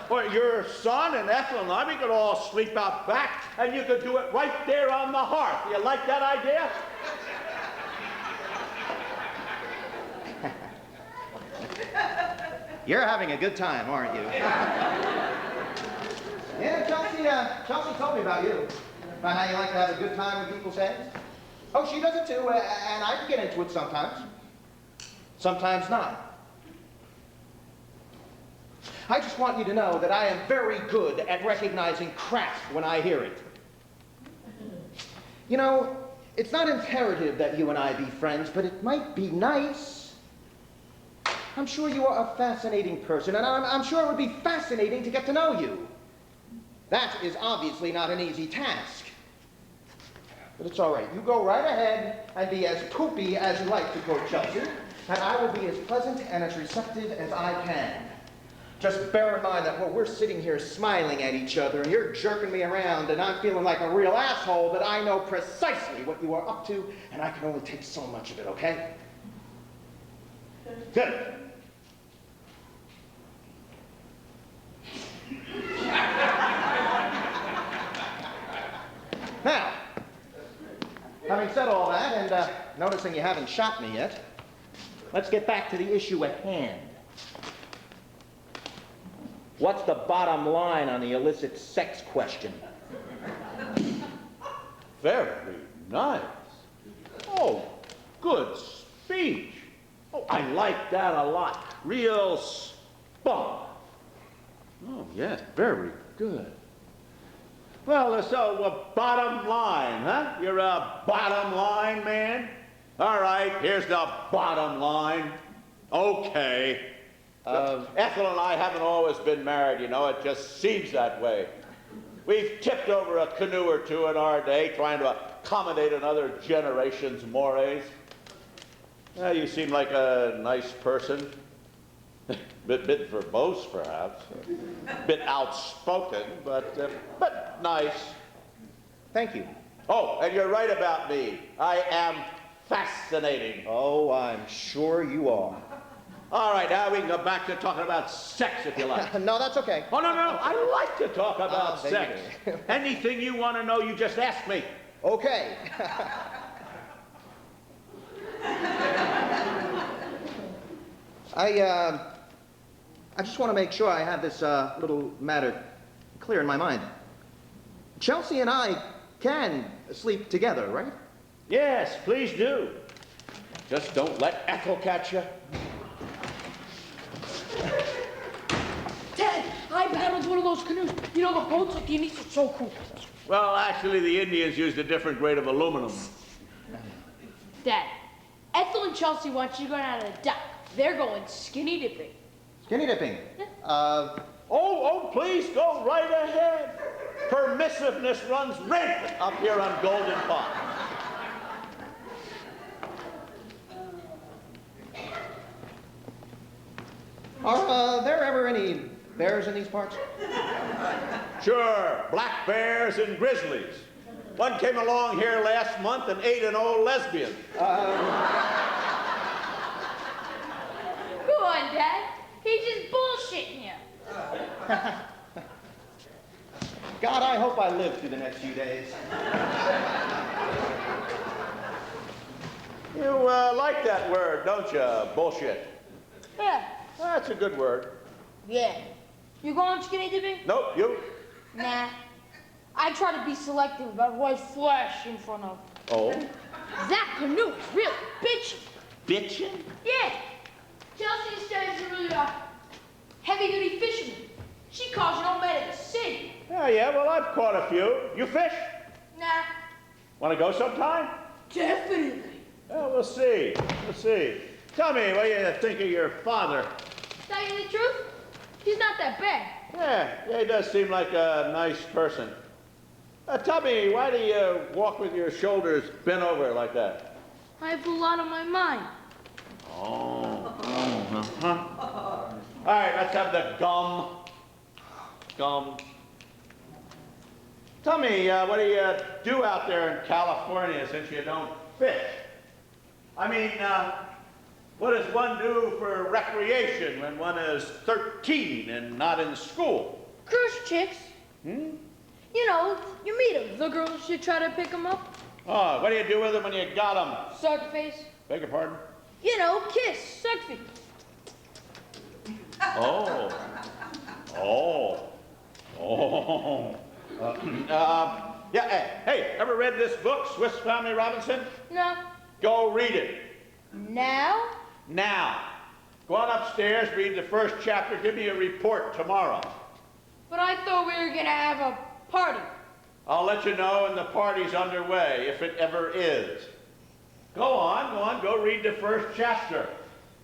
Or your son and Ethel and I, we could all sleep out back, and you could do it right there on the hearth. You like that idea? You're having a good time, aren't you? Yeah, Chelsea told me about you. About how you like to have a good time with people's heads. Oh, she does it too, and I can get into it sometimes. Sometimes not. I just want you to know that I am very good at recognizing craft when I hear it. You know, it's not imperative that you and I be friends, but it might be nice. I'm sure you are a fascinating person, and I'm sure it would be fascinating to get to know you. That is obviously not an easy task. But it's all right. You go right ahead and be as poopy as you like, to quote Chelsea, and I will be as pleasant and as receptive as I can. Just bear in mind that while we're sitting here smiling at each other and you're jerking me around and I'm feeling like a real asshole, that I know precisely what you are up to, and I can only take so much of it, okay? Good. Now, having said all that, and noticing you haven't shot me yet, let's get back to the issue at hand. What's the bottom line on the illicit sex question? Very nice. Oh, good speech. Oh, I like that a lot. Real spunk. Oh, yes, very good. Well, so bottom line, huh? You're a bottom line man? All right, here's the bottom line. Okay. Ethel and I haven't always been married, you know. It just seems that way. We've tipped over a canoe or two in our day, trying to accommodate another generation's mores. You seem like a nice person. Bit verbose, perhaps. Bit outspoken, but nice. Thank you. Oh, and you're right about me. I am fascinating. Oh, I'm sure you are. All right, now we can go back to talking about sex, if you like. No, that's okay. Oh, no, I like to talk about then sex. you do. Anything you want to know, you just ask me. Okay. I just want to make sure I have this little matter clear in my mind. Chelsea and I can sleep together, right? Yes, please do. Just don't let Ethel catch you. Dad, I paddled one of those canoes. You know, the boats like the Indians are so cool. Well, actually, the Indians used a different grade of aluminum. Dad, Ethel and Chelsea want you to go down to the dock. They're going skinny dipping. Skinny dipping? Oh, please go right ahead. Permissiveness runs rampant up here on Golden Pond. Are there ever any bears in these parts? Sure, black bears and grizzlies. One came along here last month and ate an old lesbian. Go on, Dad. He's just bullshitting you. God, I hope I live through the next few days. You like that word, don't you? Bullshit. Yeah. That's a good word. Yeah. You going skinny dipping? Nope, you? Nah. I try to be selective about who I flash in front of. Oh? That canoe is really bitchy. Bitchin'? Yeah. Chelsea says you're really a heavy-duty fisherman. She calls you no man at the city. Yeah, well, I've caught a few. You fish? Nah. Want to go sometime? Definitely. Well, we'll see. Tell me, what do you think of your father? Tell you the truth, he's not that bad. Yeah, he does seem like a nice person. Tell me, why do you walk with your shoulders bent over like that? I have a lot on my mind. Oh. All right, let's have the gum. Tell me, what do you do out there in California since you don't fish? I mean, what does one do for recreation when one is 13 and not in school? Cruise chicks. You know, you meet them. The girls, you try to pick them up. Oh, what do you do with them when you got them? Suck face. Beg your pardon? You know, kiss, suck face. Hey, ever read this book, Swiss Family Robinson? No. Go read it. Now? Now. Go on upstairs, read the first chapter, give me a report tomorrow. But I thought we were gonna have a party. I'll let you know when the party's underway, if it ever is. Go on, go read the first chapter.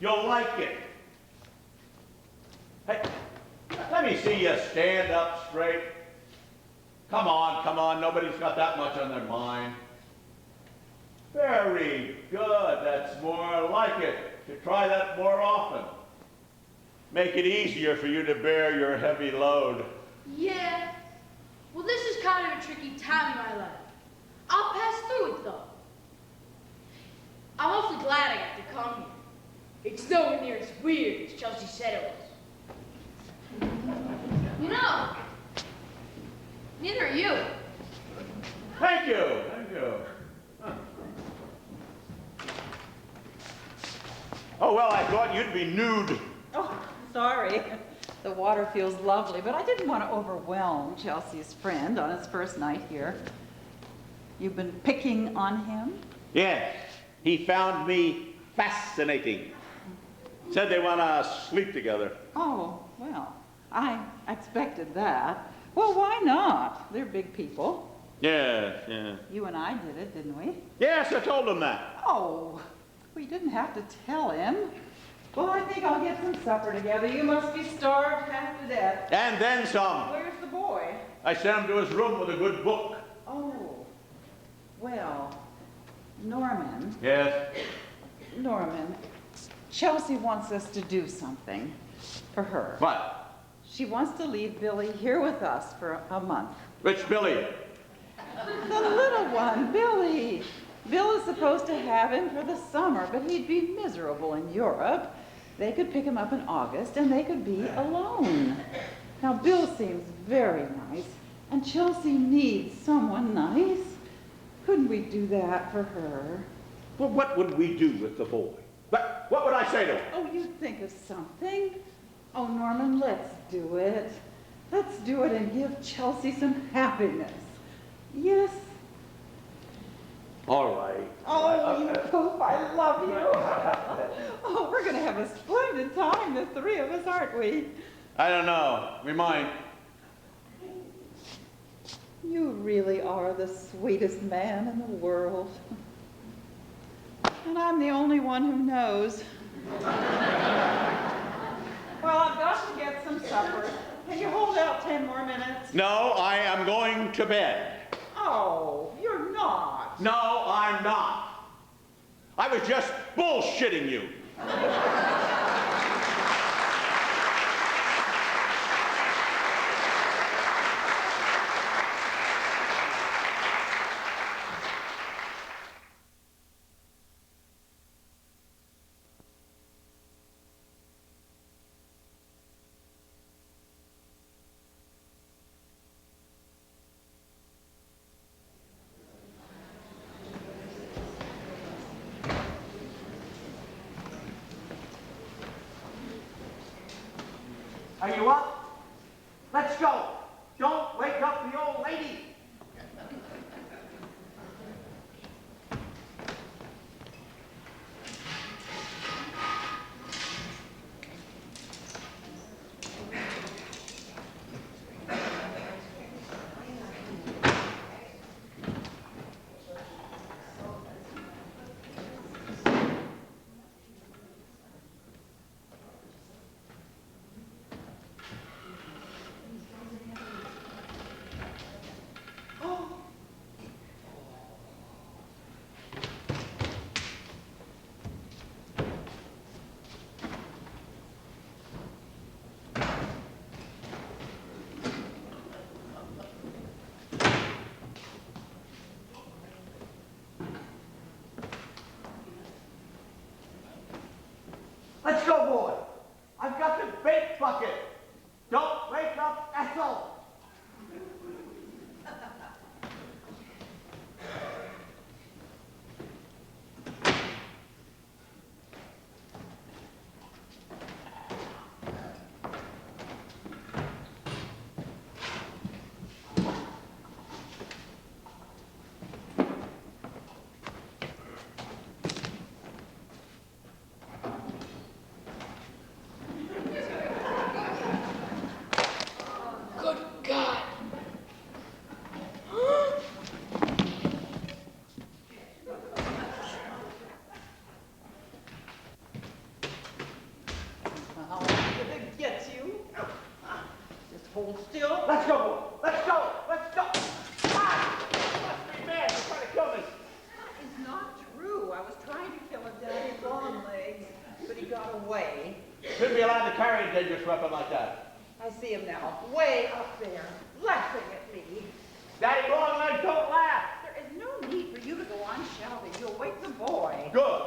You'll like it. Hey, let me see you stand up straight. Come on, nobody's got that much on their mind. Very good, that's more like it. You try that more often. Make it easier for you to bear your heavy load. Yeah. Well, this is kind of a tricky time in my life. I'll pass through it, though. I'm awfully glad I got to come here. It's nowhere near as weird as Chelsea said it was. You know, neither are you. Thank you, thank you. Huh. Oh, well, I thought you'd be nude. Oh, sorry. The water feels lovely, but I didn't want to overwhelm Chelsea's friend on his first night here. You've been picking on him? Yes, he found me fascinating. Said they want to sleep together. Oh, well, I expected that. Well, why not? They're big people. Yes, yeah. You and I did it, didn't we? Yes, I told him that. Oh, we didn't have to tell him. Well, I think I'll get some supper together. You must be starved half to death. And then some. Where's the boy? I sent him to his room with a good book. Oh, well, Norman. Yes? Norman, Chelsea wants us to do something for her. What? She wants to leave Billy here with us for a month. Which Billy? The little one, Billy. Bill is supposed to have him for the summer, but he'd be miserable in Europe. They could pick him up in August, and they could be alone. Now, Bill seems very nice, and Chelsea needs someone nice. Couldn't we do that for her? Well, what would we do with the boy? What would I say to him? Oh, you think of something. Oh, Norman, let's do it. Let's do it and give Chelsea some happiness. Yes. All right. Oh, you poof, I love you. Oh, we're going to have a splendid time, the three of us, aren't we? I don't know. We might. You really are the sweetest man in the world. And I'm the only one who knows. Well, I've got to get some supper. Can you hold out 10 more minutes? No, I am going to bed. Oh, you're not. No, I'm not. I was just bullshitting you. Are you up? Let's go. Don't wake up the old lady. Let's go, boy. I've got the bait bucket. Don't wake up Ethel. any dangerous weapon like that. I see him now, way up there, laughing at me. Daddy Longlegs, don't laugh. There is no need for you to go on shouting. You'll wake the boy. Good.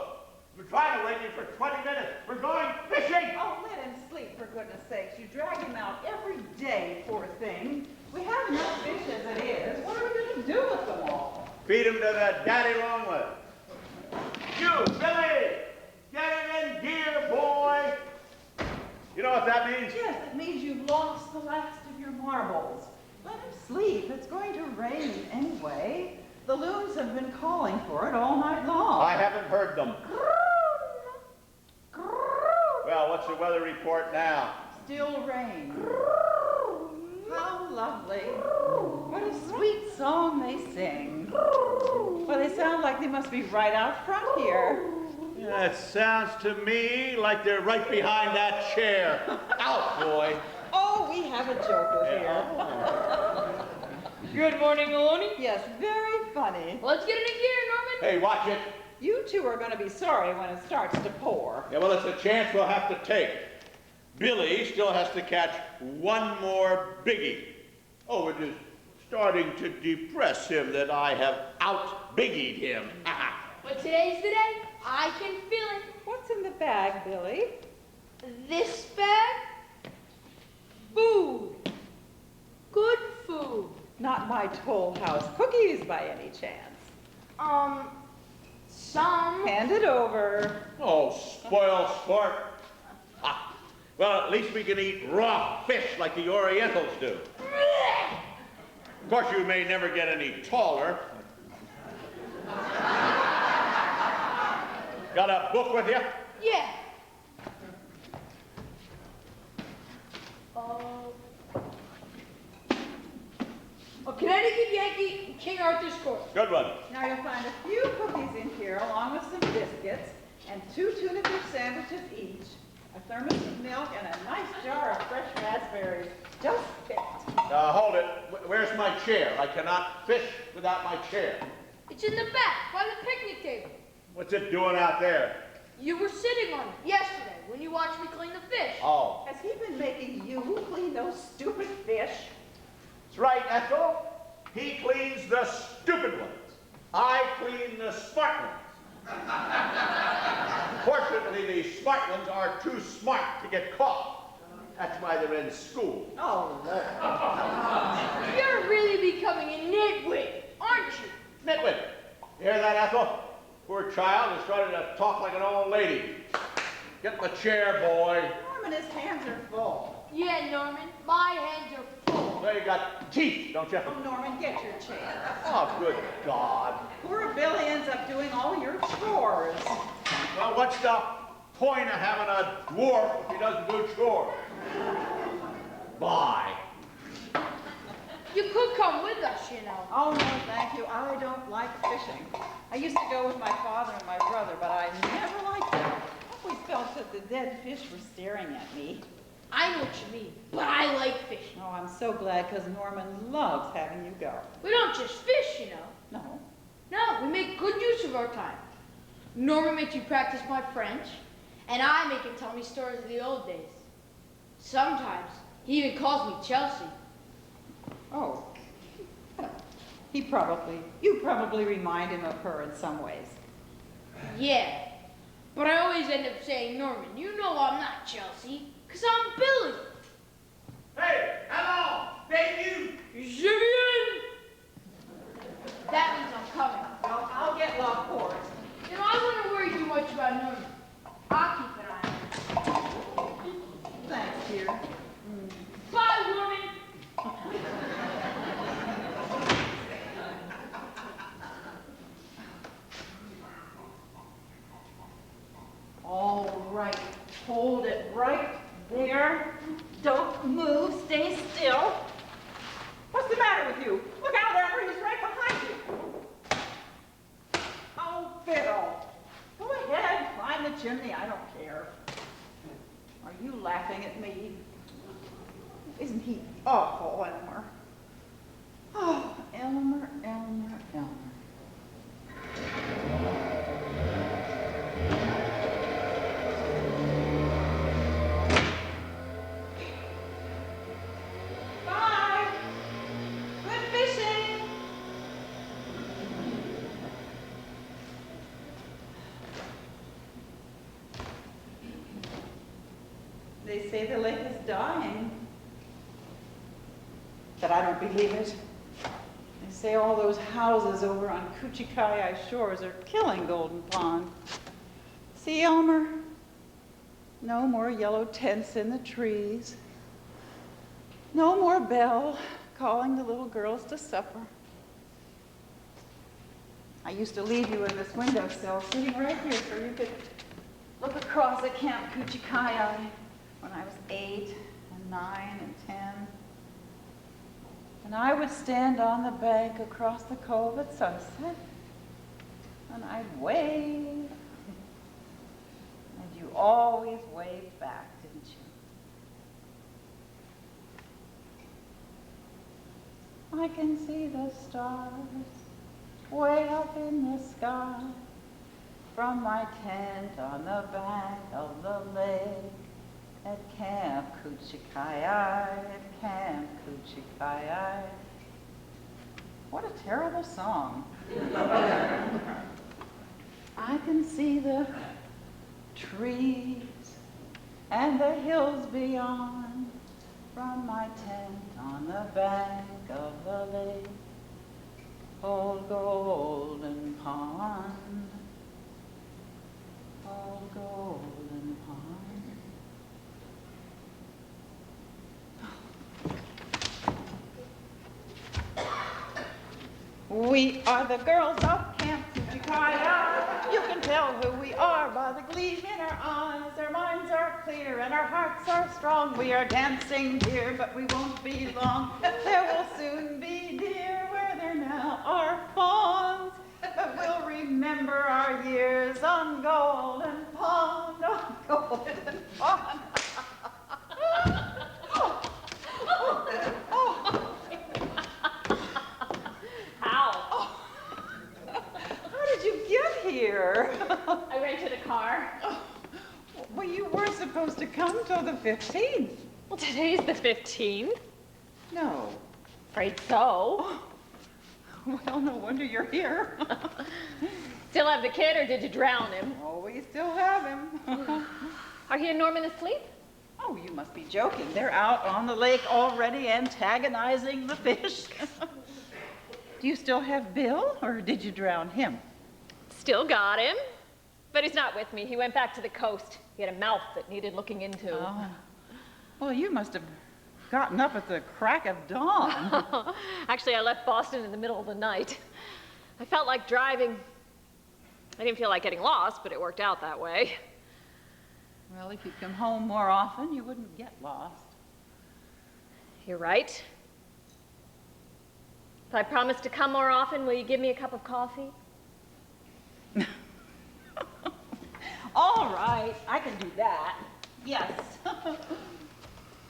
We're trying to wake you for 20 minutes. We're going fishing. Oh, let him sleep, for goodness sakes. You drag him out every day, poor thing. We have enough fish as it is. What are we going to do with them all? Feed him to the Daddy Longlegs. You, Billy, get him in gear, boy. You know what that means? Yes, it means you've lost the last of your marbles. Let him sleep. It's going to rain anyway. The loons have been calling for it all night long. I haven't heard them. Well, what's the weather report now? Still rain. How lovely. What a sweet song they sing. Well, they sound like they must be right out front here. Yeah, it sounds to me like they're right behind that chair. Out, boy. Oh, we have a joker here. Good morning, Maloney. Yes, very funny. Let's get in gear, Norman. Hey, watch it. You two are going to be sorry when it starts to pour. Yeah, well, it's a chance we'll have to take. Billy still has to catch one more biggie. Oh, it is starting to depress him that I have out-biggied him. But today's the day. I can feel it. What's in the bag, Billy? This bag? Food. Good food. Not my Toll House cookies by any chance. Some. Hand it over. Oh, spoil sport. Ah, well, at least we can eat raw fish like the Orientals do. Of course, you may never get any taller. Got a book with you? Yeah. Connecticut Yankee and King Arthur's Court. Good one. Now you'll find a few cookies in here along with some biscuits and 2 tuna fish sandwiches each, a thermos of milk, and a nice jar of fresh raspberries. Just picked. Hold it. Where's my chair? I cannot fish without my chair. It's in the back by the picnic table. What's it doing out there? You were sitting on it yesterday when you watched me clean the fish. Oh. Has he been making you clean those stupid fish? That's right, Ethel. He cleans the stupid ones. I clean the smart ones. Fortunately, the smart ones are too smart to get caught. That's why they're in school. Oh, Lord. You're really becoming a nitwit, aren't you? Nitwit. You hear that, Ethel? Poor child is starting to talk like an old lady. Get in the chair, boy. Norman, his hands are full. Yeah, Norman, my hands are full. Well, you got teeth, don't you? Oh, Norman, get your chair. Oh, good God. Poor Billy ends up doing all your chores. Well, what's the point of having a dwarf if he doesn't do chores? Bye. You could come with us, you know. Oh, no, thank you. I don't like fishing. I used to go with my father and my brother, but I never liked it. I always felt that the dead fish were staring at me. I know what you mean, but I like fishing. Oh, I'm so glad, because Norman loves having you go. We don't just fish, you know. No. No, we make good use of our time. Norman makes you practice my French, and I make him tell me stories of the old days. Sometimes he even calls me Chelsea. Oh. You probably remind him of her in some ways. Yeah, but I always end up saying, Norman, you know I'm not Chelsea, because I'm Billy. Hey, hello, thank Je viens. That means I'm coming. Well, I'll get Lockport. You know, I wouldn't worry too much about Norman. I'll keep an eye on him. Thanks, dear. Bye, woman. All right, hold it right there. Don't move, stay still. What's the matter with you? Look out, Amber, he's right behind you. Oh, Fiddle. Go ahead, climb the chimney, I don't care. Are you laughing at me? Isn't he awful, Elmer? Oh, Elmer, Elmer, Elmer. They say the lake is dying. But I don't believe it. They say all those houses over on Kuchikai shores are killing Golden Pond. See, Elmer? No more yellow tents in the trees. No more Belle calling the little girls to supper. I used to leave you in this windowsill, sitting right here so you could look across at Camp Kuchikai when I was 8 and 9 and 10. And I would stand on the bank across the cove at sunset, and I'd wave. And you always waved back, didn't you? I can see the stars way up in the sky from my tent on the bank of the lake at Camp Kuchikai, at Camp Kuchikai. What a terrible song. I can see the trees and the hills beyond from my tent on the bank of the lake, old golden pond, old golden pond. We are the girls of Camp Kuchikai. You can tell who we are by the gleam in our eyes. Our minds are clear and our hearts are strong. We are dancing here, but we won't be long. There will soon be deer where there now are fawns. But we'll remember our years on Golden Pond, on Golden Pond. Here. I rented a car. Well, you were supposed to come till the 15th. Well, today's the 15th. No. Afraid so. Well, no wonder you're here. Still have the kid, or did you drown him? Oh, we still have him. Are he and Norman asleep? Oh, you must be joking. They're out on the lake already antagonizing the fish. Do you still have Bill, or did you drown him? Still got him, but he's not with me. He went back to the coast. He had a mouth that needed looking into. Oh. Well, you must have gotten up at the crack of dawn. Actually, I left Boston in the middle of the night. I felt like driving. I didn't feel like getting lost, but it worked out that way. Well, if you'd come home more often, you wouldn't get lost. You're right. If I promise to come more often, will you give me a cup of coffee? All right, I can do that. Yes.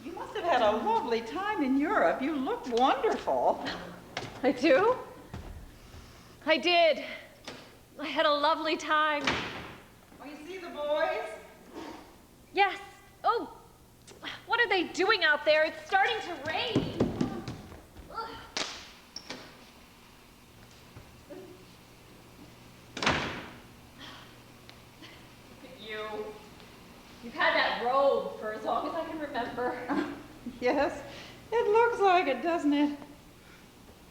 You must have had a lovely time in Europe. You look wonderful. I do? I did. I had a lovely time. Oh, you see the boys? Yes. Oh, what are they doing out there? It's starting to rain. Ugh. You've had that robe for as long as I can remember. Yes, it looks like it, doesn't it?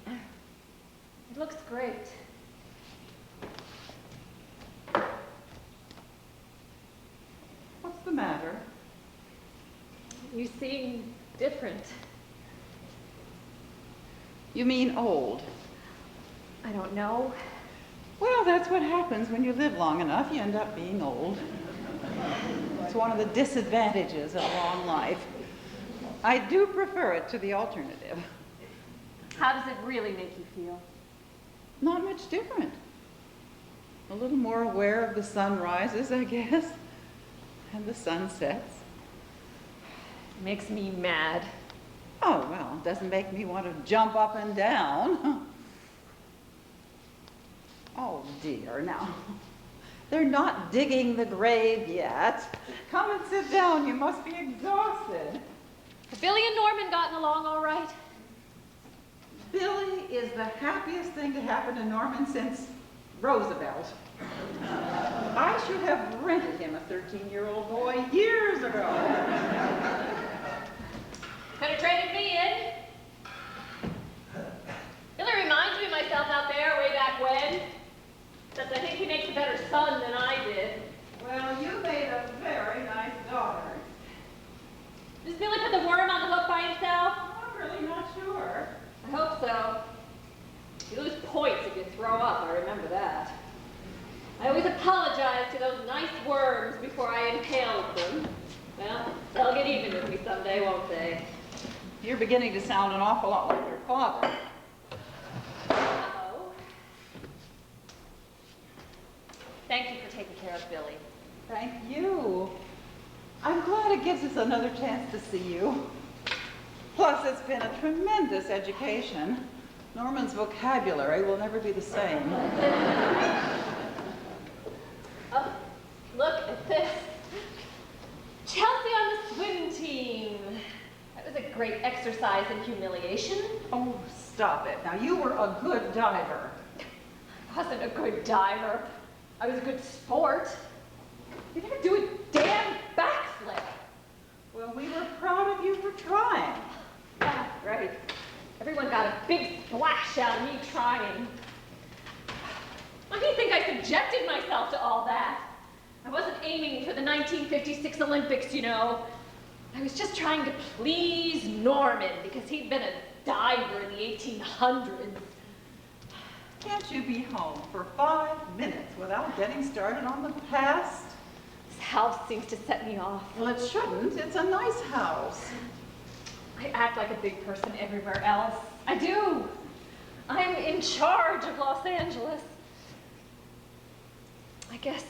It looks great. What's the matter? You seem different. You mean old? I don't know. Well, that's what happens when you live long enough. You end up being old. It's one of the disadvantages of long life. I do prefer it to the alternative. How does it really make you feel? Not much different. A little more aware of the sunrises, I guess, and the sunsets. It makes me mad. Oh, well, it doesn't make me want to jump up and down. Oh, dear, now. They're not digging the grave yet. Come and sit down. You must be exhausted. Have Billy and Norman gotten along all right? Billy is the happiest thing to happen to Norman since, Roosevelt. I should have rented him a 13-year-old boy years ago. Could have traded me in. Billy reminds me of myself out there way back when. Except I think he makes a better son than I did. Well, you made a very nice daughter. Does Billy put the worm on the hook by himself? I'm really not sure. I hope so. You lose points if you throw up, I remember that. I always apologize to those nice worms before I impaled them. Well, they'll get even with me someday, won't they? You're beginning to sound an awful lot like your father. Uh-oh. Thank you for taking care of Billy. Thank you. I'm glad it gives us another chance to see you. Plus, it's been a tremendous education. Norman's vocabulary will never be the same. Oh, look at this. Chelsea on the swim team. That was a great exercise in humiliation. Oh, stop it. Now, you were a good diver. I wasn't a good diver. I was a good sport. You never do a damn backflip. Well, we were proud of you for trying. Yeah, right. Everyone got a big splash out of me trying. Why do you think I subjected myself to all that? I wasn't aiming for the 1956 Olympics, you know. I was just trying to please Norman because he'd been a diver in the 1800s. Can't you be home for 5 minutes without getting started on the past? This house seems to set me off. Well, it shouldn't. It's a nice house. I act like a big person everywhere else. I do. I'm in charge of Los Angeles. I guess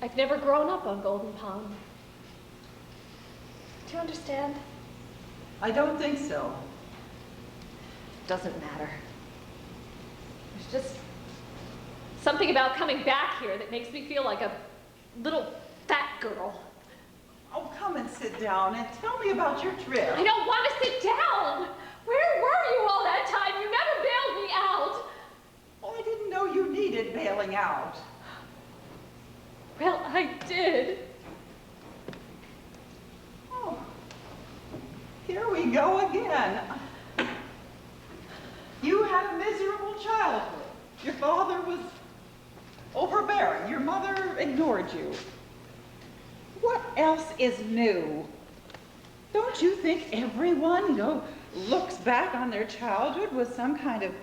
I've never grown up on Golden Pond. Do you understand? I don't think so. Doesn't matter. There's just something about coming back here that makes me feel like a little fat girl. Oh, come and sit down and tell me about your trip. I don't want to sit down. Where were you all that time? You never bailed me out. Oh, I didn't know you needed bailing out. Well, I did. Oh, here we go again. You had a miserable childhood. Your father was overbearing. Your mother ignored you. What else is new? Don't you think everyone, looks back on their childhood with some kind of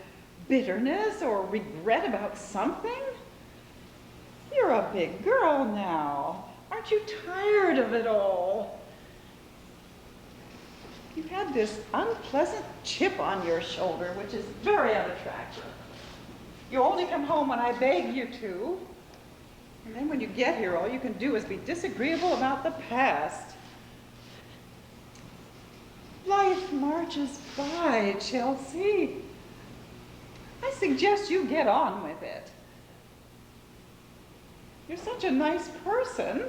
bitterness or regret about something? You're a big girl now. Aren't you tired of it all? You had this unpleasant chip on your shoulder, which is very unattractive. You only come home when I beg you to. And then when you get here, all you can do is be disagreeable about the past. Life marches by, Chelsea. I suggest you get on with it. You're such a nice person.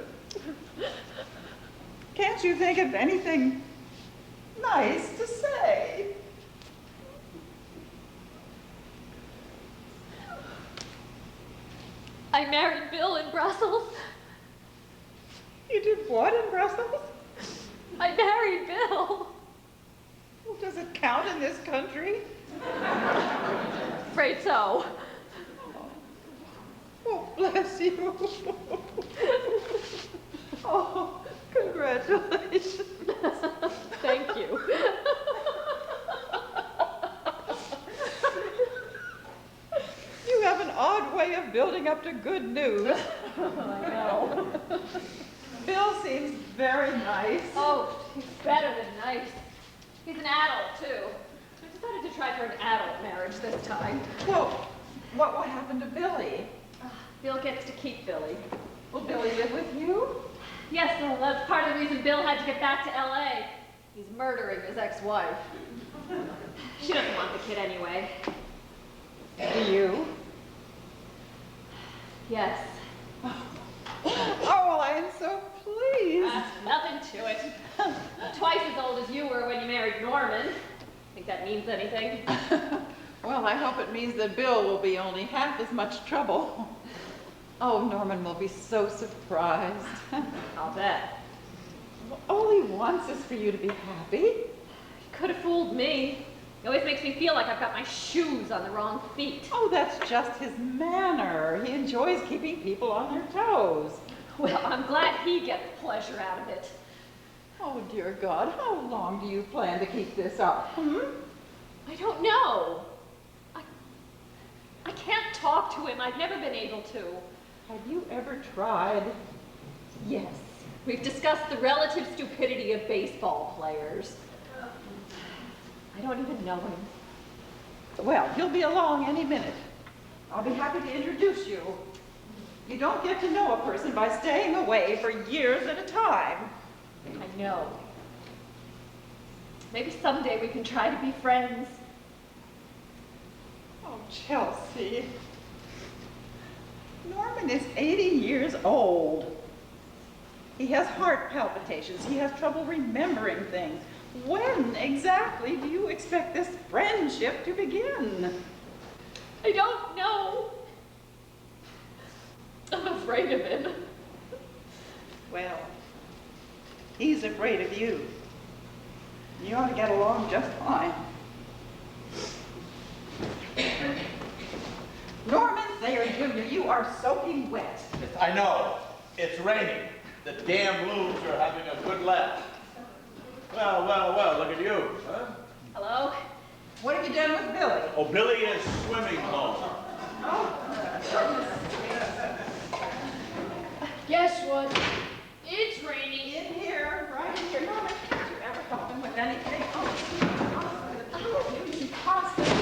Can't you think of anything nice to say? I married Bill in Brussels. You did what in Brussels? I married Bill. Well, does it count in this country? Afraid so. Oh, bless you. Oh, congratulations. Thank you. You have an odd way of building up to good news. I know. Bill seems very nice. Oh, he's better than nice. He's an adult, too. I decided to try for an adult marriage this time. Well, what happened to Billy? Bill gets to keep Billy. Will Billy live with you? Yes, well, that's part of the reason Bill had to get back to L.A. He's murdering his ex-wife. She doesn't want the kid anyway. Do you? Yes. Oh, well, I am so pleased. Nothing to it. Twice as old as you were when you married Norman. Think that means anything? Well, I hope it means that Bill will be only half as much trouble. Oh, Norman will be so surprised. I'll bet. All he wants is for you to be happy. He could have fooled me. He always makes me feel like I've got my shoes on the wrong feet. Oh, that's just his manner. He enjoys keeping people on their toes. Well, I'm glad he gets pleasure out of it. Oh, dear God, how long do you plan to keep this up? I don't know. I can't talk to him. I've never been able to. Have you ever tried? Yes. We've discussed the relative stupidity of baseball players. I don't even know him. Well, he'll be along any minute. I'll be happy to introduce you. You don't get to know a person by staying away for years at a time. I know. Maybe someday we can try to be friends. Oh, Chelsea. Norman is 80 years old. He has heart palpitations. He has trouble remembering things. When exactly do you expect this friendship to begin? I don't know. I'm afraid of him. Well, he's afraid of you. You ought to get along just fine. Norman Thayer Jr., you are soaking wet. I know. It's raining. The damn Blues are having a good laugh. Well, well, well, look at you. Huh? Hello? What have you done with Billy? Oh, Billy is swimming home. Guess what? It's raining. In here, right in here. Norman, did you ever help him with anything? Oh, you constantly.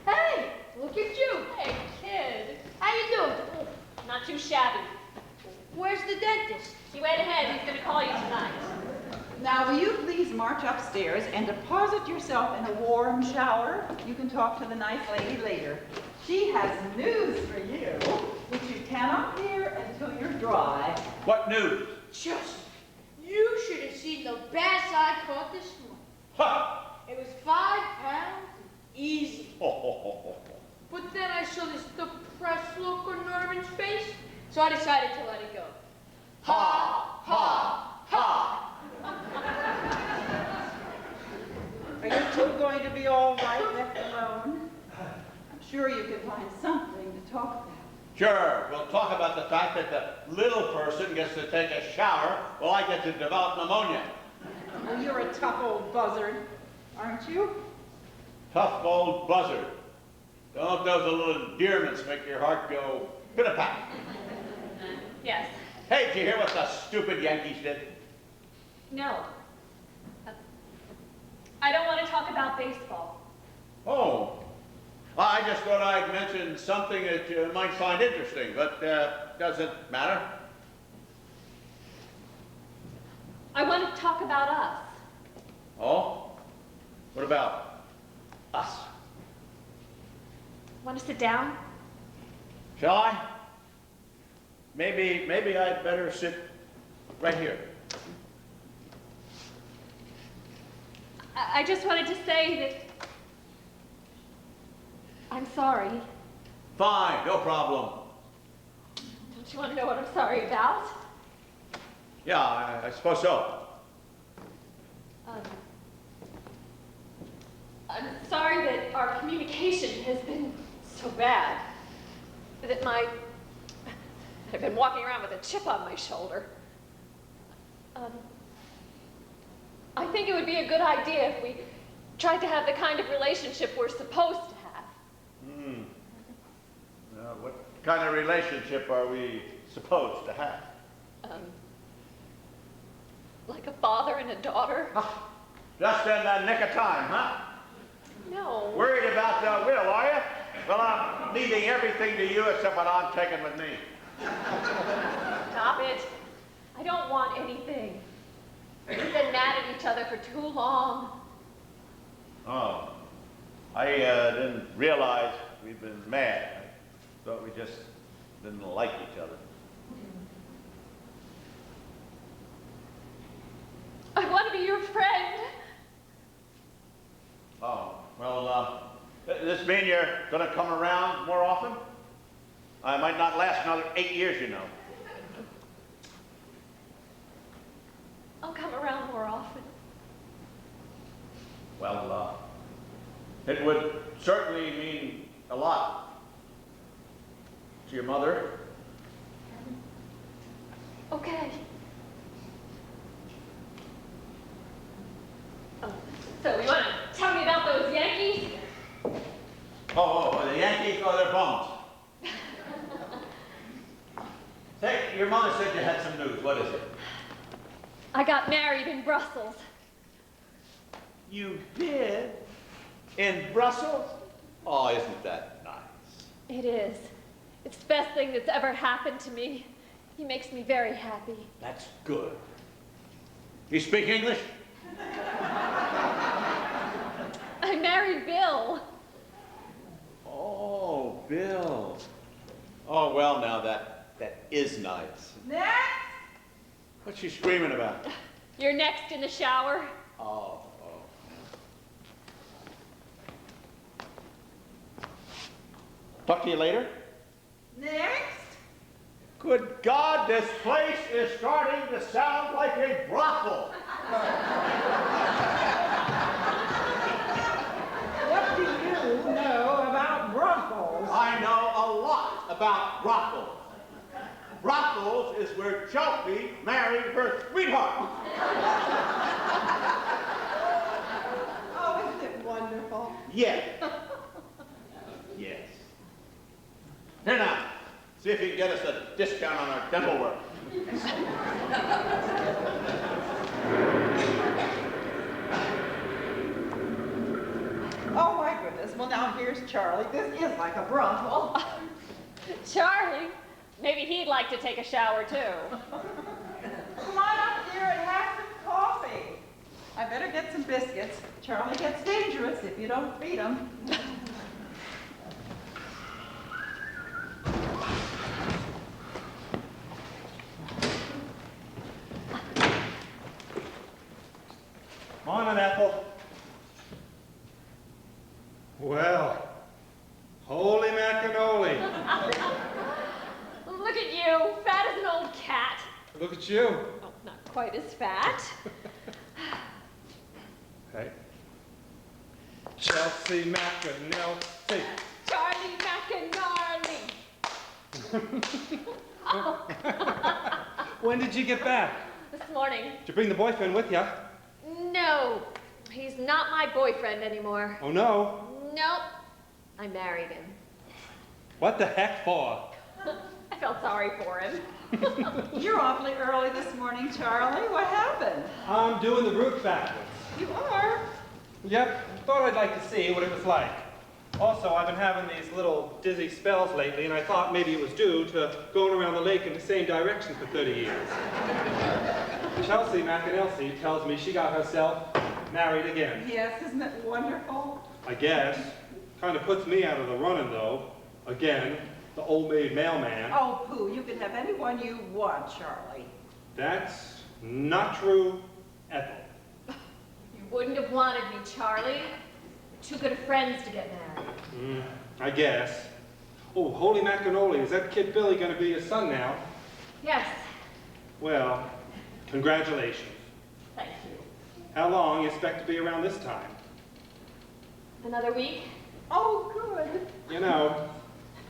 Hey, look at you. Hey, kid. How you doing? Not too shabby. Where's the dentist? He went ahead. He's going to call you tonight. Now, will you please march upstairs and deposit yourself in a warm shower? You can talk to the nice lady later. She has news for you, which you cannot hear until you're dry. What news? Just, you should have seen the bass I caught this morning. Ha! It was 5 pounds, easy. Ho, ho, ho, ho. But then I saw this depressed look on Norman's face, so I decided to let it go. Ha! Ha! Ha! Are you two going to be all right left alone? I'm sure you can find something to talk about. Sure, we'll talk about the fact that the little person gets to take a shower while I get to develop pneumonia. Well, you're a tough old buzzard, aren't you? Tough old buzzard. Don't those little endearments make your heart go pit-a-pat? Yes. Hey, did you hear what the stupid Yankees did? No. I don't want to talk about baseball. Oh. I just thought I'd mention something that you might find interesting, but doesn't matter. I want to talk about us. Oh? What about us? Want to sit down? Shall I? Maybe I'd better sit right here. I just wanted to say that I'm sorry. Fine, no problem. Don't you want to know what I'm sorry about? Yeah, I suppose so. I'm sorry that our communication has been so bad. That I've been walking around with a chip on my shoulder. I think it would be a good idea if we tried to have the kind of relationship we're supposed to have. What kind of relationship are we supposed to have? Like a father and a daughter. Just in the nick of time, huh? No. Worried about Will, are you? Well, I'm leaving everything to you except what I'm taking with me. Stop it. I don't want anything. We've been mad at each other for too long. Oh. I didn't realize we'd been mad. I thought we just didn't like each other. your friend. Oh, well, this mean you're gonna come around more often? I might not last another 8 years, you know. I'll come around more often. Well, it would certainly mean a lot to your mother. Okay. Oh, so you want to tell me about those Yankees? Oh, the Yankees, oh, they're bums. Hey, your mother said you had some news. What is it? I got married in Brussels. You did? In Brussels? Oh, isn't that nice? It is. It's the best thing that's ever happened to me. He makes me very happy. That's good. You speak English? I married Bill. Oh, Bill. Oh, well, now that is nice. Next! What's she screaming about? You're next in the shower. Oh. Talk to you later. Next! Good God, this place is starting to sound like a brothel. What do you know about brothels? I know a lot about brothels. Brothels is where Chelsea married her sweetheart. Oh, isn't it wonderful? Yes. Yes. Here now, see if you can get us a discount on our dental work. Oh my goodness. Well, now here's Charlie. This is like a brothel. Charlie, maybe he'd like to take a shower too. Come on up here and have some coffee. I better get some biscuits. Charlie gets dangerous if you don't feed him. Morning, Ethel. Well, holy macanoli. Look at you, fat as an old cat. Look at you. Oh, not quite as fat. Hey. Chelsea Macanelli. Charlie Macanarly. When did you get back? This morning. Did you bring the boyfriend with you? No, he's not my boyfriend anymore. Oh, no. Nope, I married him. What the heck for? I felt sorry for him. You're awfully early this morning, Charlie. What happened? I'm doing the route backwards. You are? Yep, thought I'd like to see what it was like. Also, I've been having these little dizzy spells lately, and I thought maybe it was due to going around the lake in the same direction for 30 years. Chelsea McAnelsey tells me she got herself married again. Yes, isn't it wonderful? I guess. Kind of puts me out of the running, though. Again, the old maid mailman. Oh, pooh, you can have anyone you want, Charlie. That's not true, Ethel. You wouldn't have wanted me, Charlie. Too good of friends to get married. I guess. Oh, holy macanoli, is that kid Billy going to be your son now? Yes, Well, congratulations. thank you. How long you expect to be around this time? Another week? Oh, good. You know,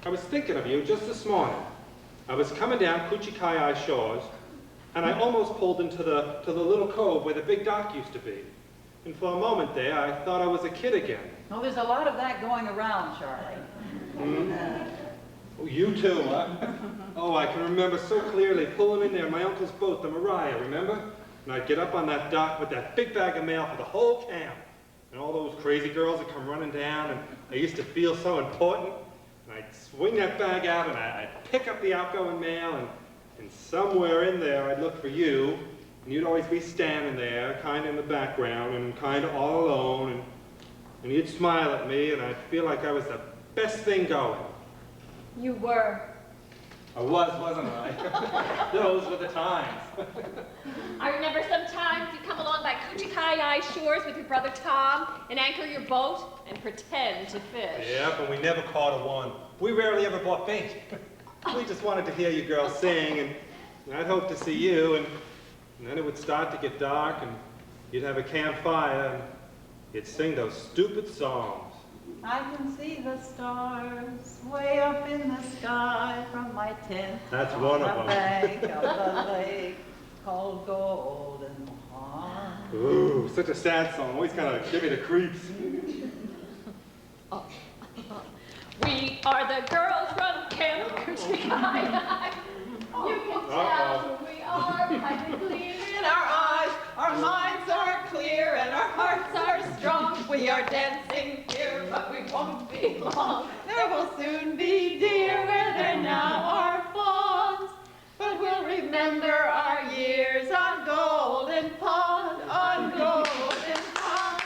I was thinking of you just this morning. I was coming down Kuchikai Shores, and I almost pulled into the little cove where the big dock used to be. And for a moment there, I thought I was a kid again. Well, there's a lot of that going around, Charlie. Oh, you too, huh? Oh, I can remember so clearly pulling in there in my uncle's boat, the Mariah, remember? And I'd get up on that dock with that big bag of mail for the whole camp. And all those crazy girls would come running down, and I used to feel so important. And I'd swing that bag out, and I'd pick up the outgoing mail, and somewhere in there I'd look for you, and you'd always be standing there, kind of in the background, and kind of all alone, and you'd smile at me, and I'd feel like I was the best thing going. You were. I was, wasn't I? Those were the times. I remember sometimes you'd come along by Kuchikai nearby shores with your brother Tom and anchor your boat and pretend to fish. Yeah, but we never caught a one. We rarely ever bought bait. We just wanted to hear you girls sing, and I'd hope to see you, and then it would start to get dark, and you'd have a campfire, and you'd sing those stupid songs. I can see the stars way up in the sky from my tent. That's one of them. On the bank of the lake called Golden Pond. Ooh, such a sad song. Always kind of give me the creeps. We are the girls from Camp Country High. You can tell who we are by the gleam in our eyes. Our minds are clear and our hearts are strong. We are dancing here, but we won't be long. There will soon be deer where there now are fawns. But we'll remember our years on Golden Pond, on Golden Pond.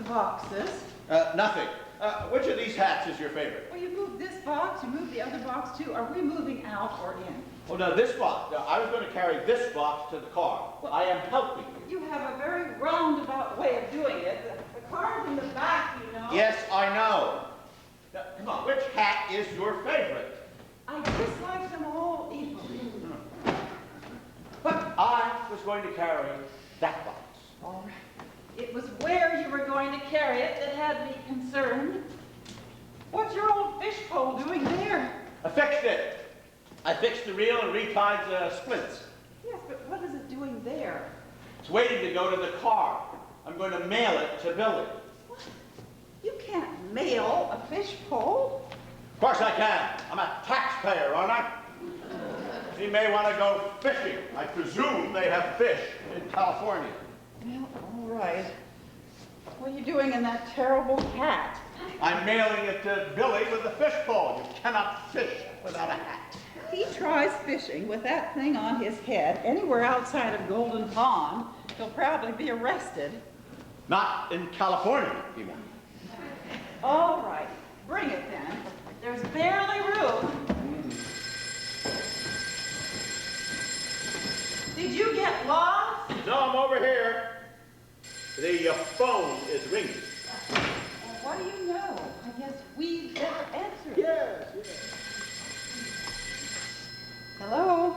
Boxes. Nothing. Which of these hats is your favorite? Well, you move this box, you move the other box too. Are we moving out or in? Oh, no, this box. I was going to carry this box to the car. Well, I am helping you. You have a very roundabout way of doing it. The car's in the back, you know. Yes, I know. Now, come on, which hat is your favorite? I dislike them all equally. But I was going to carry that box. All right. It was where you were going to carry it that had me concerned. What's your old fish pole doing there? I fixed it. I fixed the reel and retied the splits. Yes, but what is it doing there? It's waiting to go to the car. I'm going to mail it to Billy. What? You can't mail a fish pole. Of course I can. I'm a taxpayer, aren't I? He may want to go fishing. I presume they have fish in California. Well, all right. What are you doing in that terrible hat? I'm mailing it to Billy with a fish pole. You cannot fish without a hat. He tries fishing with that thing on his head anywhere outside of Golden Pond, he'll probably be arrested. Not in California, you mean? All right, bring it then. There's barely room. Did you get lost? No, I'm over here. The phone is ringing. Well, what do you know? I guess we better answer. Yes, yes. Hello?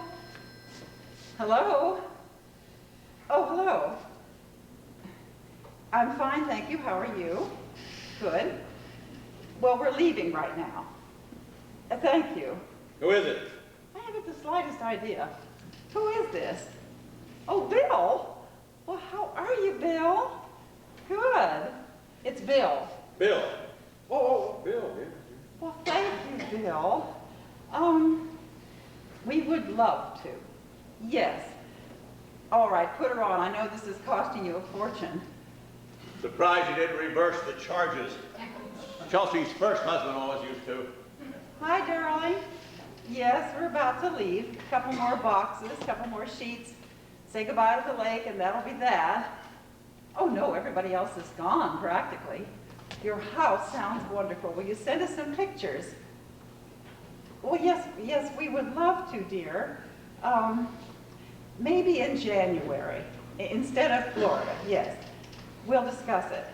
Hello? Oh, hello. I'm fine, thank you. How are you? Good. Well, we're leaving right now. Thank you. Who is it? I haven't the slightest idea. Who is this? Oh, Bill? Well, how are you, Bill? Good. It's Bill. Bill. Oh, Bill. Yeah. Well, thank you, Bill. We would love to. Yes. All right, put her on. I know this is costing you a fortune. Surprised you didn't reverse the charges. Chelsea's first husband always used to. Hi, darling. Yes, we're about to leave. A couple more boxes, a couple more sheets. Say goodbye to the lake, and that'll be that. Oh, no, everybody else is gone, practically. Your house sounds wonderful. Will you send us some pictures? Well, yes, we would love to, dear. Maybe in January, instead of Florida, yes. We'll discuss it.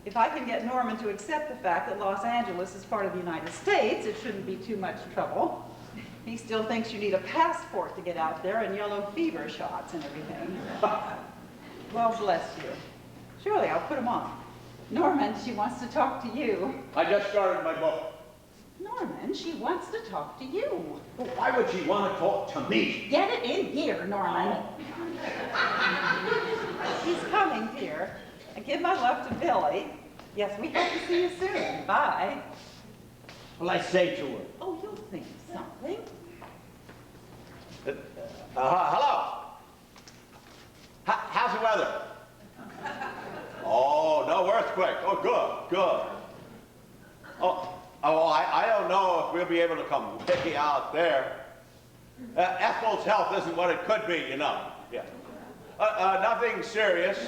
If I can get Norman to accept the fact that Los Angeles is part of the United States, it shouldn't be too much trouble. He still thinks you need a passport to get out there and yellow fever shots and everything. Well, bless you. Surely, I'll put him on. Norman, she wants to talk to you. I just started my book. Norman, she wants to talk to you. Well, why would she want to talk to me? Get it in here, Norman. He's coming, dear. And give my love to Billy. Yes, we hope to see you soon. Bye. Will I say to her? Oh, you'll think of something. Hello. How's the weather? Oh, no earthquake. Oh, good. I don't know if we'll be able to come way out there. Ethel's health isn't what it could be, you know. Yeah. Nothing serious.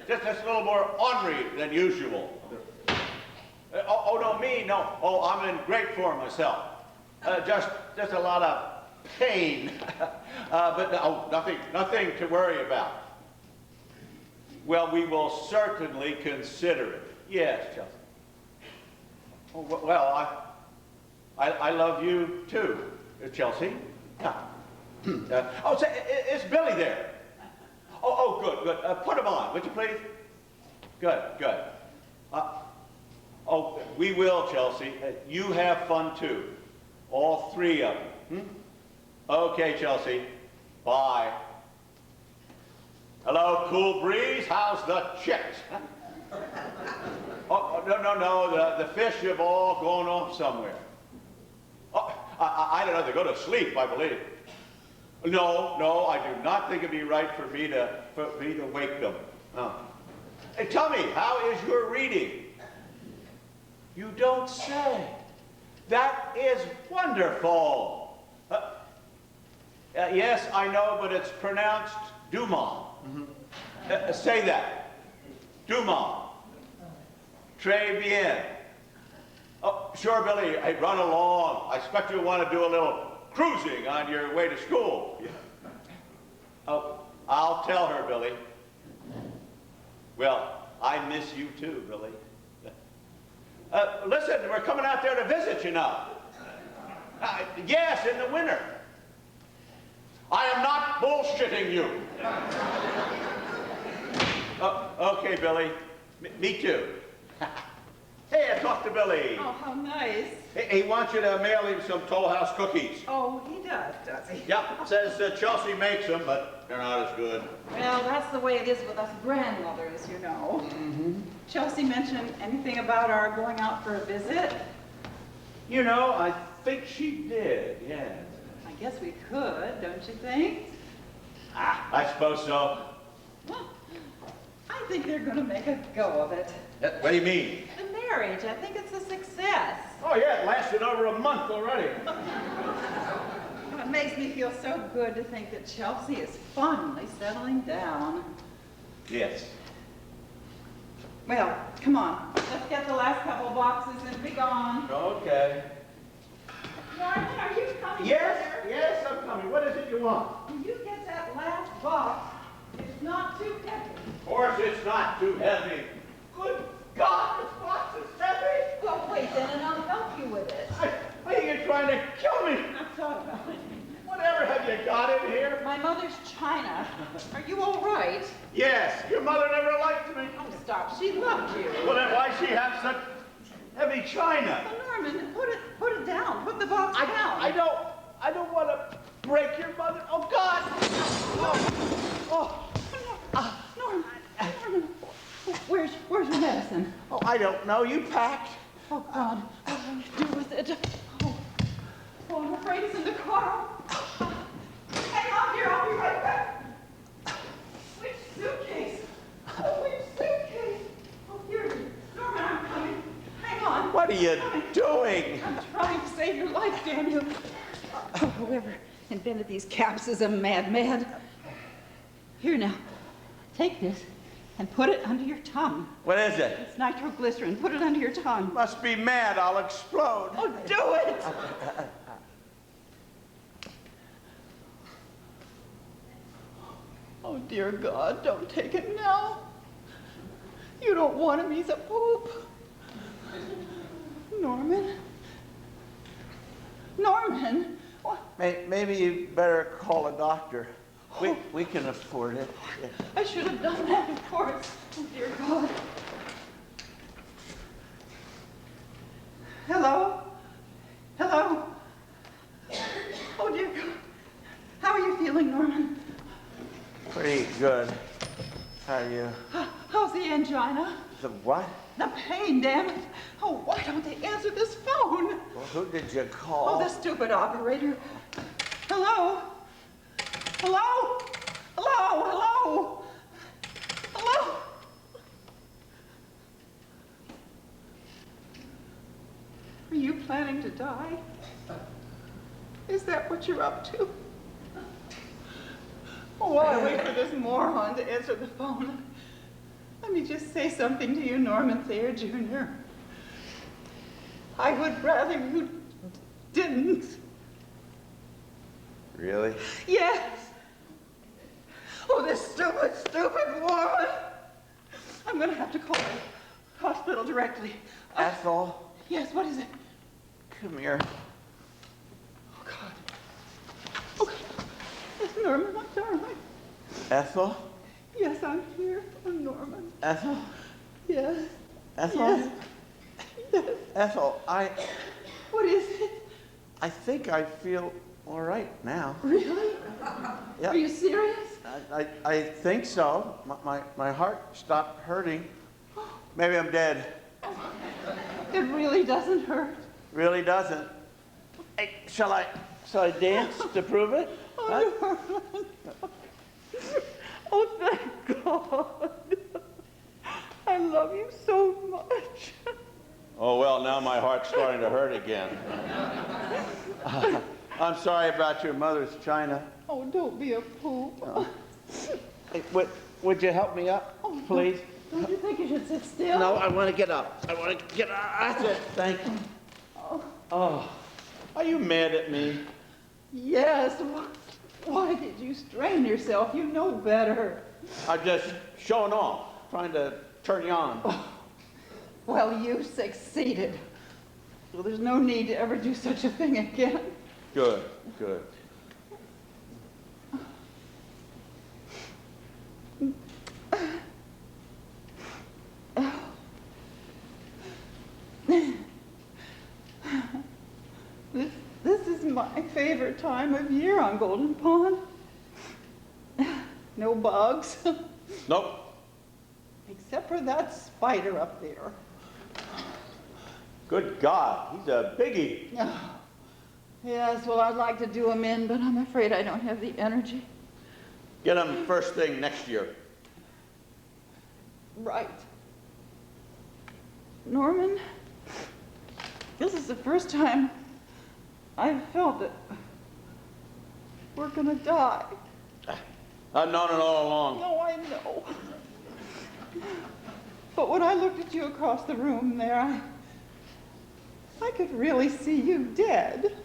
Just a little more ornery than usual. No, me, no. Oh, I'm in great form myself. Just a lot of pain. But no, nothing to worry about. Well, we will certainly consider it. Yes, Chelsea. Oh, well, I love you too, Chelsea. It's Billy there. Oh, good. Put him on, would you please? Good. We will, Chelsea. You have fun too. All three of you. Okay, Chelsea. Bye. Hello, cool breeze. How's the chicks? Oh, no. The fish have all gone off somewhere. Oh, I don't know. They go to sleep, I believe. No, I do not think it'd be right for me to wake them. No. Hey, tell me, how is your reading? You don't say. That is wonderful. Yes, I know, but it's pronounced Dumas. Say that. Dumas. Très bien. Oh, sure, Billy. Hey, run along. I expect you'll want to do a little cruising on your way to school. Oh, I'll tell her, Billy. Well, I miss you too, Billy. Listen, we're coming out there to visit, you know. Yes, in the winter. I am not bullshitting you. Okay, Billy. Me too. Hey, I talked to Billy. Oh, how nice. He wants you to mail him some Toll House cookies. Oh, he does he? Yep, says Chelsea makes them, but they're not as good. Well, that's the way it is with us grandmothers, you know. Chelsea mentioned anything about our going out for a visit? You know, I think she did, yes. I guess we could, don't you think? I suppose so. Well, I think they're going to make a go of it. What do you mean? The marriage, I think it's a success. Oh, yeah, it lasted over a month already. It makes me feel so good to think that Chelsea is finally settling down. Yes. Well, come on. Let's get the last couple boxes and be gone. Okay. Norman, are you coming? Yes, I'm coming. What is it you want? When you get that last box, it's not too heavy. Of course it's not too heavy. Good God, this box is heavy. Well, wait then, and I'll help you with it. I think you're trying to kill me. I've thought about it. Whatever have you got in here? My mother's china. Are you all right? Yes, your mother never liked me. Oh, stop. She loved you. Well, then why she have such heavy china? Well, Norman, put it down. Put the box down. I don't want to break your mother. Oh, God. Norman, where's your medicine? Oh, I don't know. You packed. Oh, God, what do I do with it? Oh, I'm afraid it's in the car. Hang on here, I'll be right back. Which suitcase? Oh, which suitcase? Oh, here it is. Norman, I'm coming. Hang on. What are you doing? I'm trying to save your life, damn you. Oh, whoever invented these caps is a madman. Here now, take this and put it under your tongue. What is it? It's nitroglycerin. Put it under your tongue. Must be mad. I'll explode. Oh, do it! Oh, dear God, don't take it now. You don't want him, he's a poop. Norman? Norman? What? Maybe you better call a doctor. We can afford it. I should have done that, of course. Oh, dear God. Hello? Hello? Oh, dear God. How are you feeling, Norman? Pretty good. How are you? How's the angina? The what? The pain, damn it. Oh, why don't they answer this phone? Well, who did you call? Oh, the stupid operator. Hello? Hello? Hello? Hello? Hello? Are you planning to die? Is that what you're up to? Oh, while I wait for this moron to answer the phone, let me just say something to you, Norman Thayer, Jr. I would rather you didn't. Really? Yes. Oh, this stupid, stupid woman. I'm going to have to call the hospital directly. Ethel? Yes, what is it? Come here. Oh, God. Oh, God. Yes, Norman, I'm sorry. Ethel? Yes, I'm here. Oh, Norman. Ethel? Yes. Ethel? Yes. Yes. Ethel, What is it? I think I feel all right now. Really? Yeah. Are you serious? I think so. My heart stopped hurting. Maybe I'm dead. It really doesn't hurt. Really doesn't. Hey, shall I dance to prove it? Huh? Oh, Norman. Oh, thank God. I love you so much. Oh, well, now my heart's starting to hurt again. I'm sorry about your mother's china. Oh, don't be a poop. Hey, would you help me up, please? Don't you think you should sit still? No, I want to get up. I want to get up. That's it. Thank you. Oh, are you mad at me? Yes. Why did you strain yourself? You know better. I'm just showing off, trying to turn you on. Well, you succeeded. Well, there's no need to ever do such a thing again. Good, good. This is my favorite time of year on Golden Pond. No bugs. Nope. Except for that spider up there. Good God, he's a biggie. Yes, well, I'd like to do him in, but I'm afraid I don't have the energy. Get him first thing next year. Right. Norman, this is the first time I've felt that we're gonna die. I've known it all along. No, I know. But when I looked at you across the room there, I could really see you dead.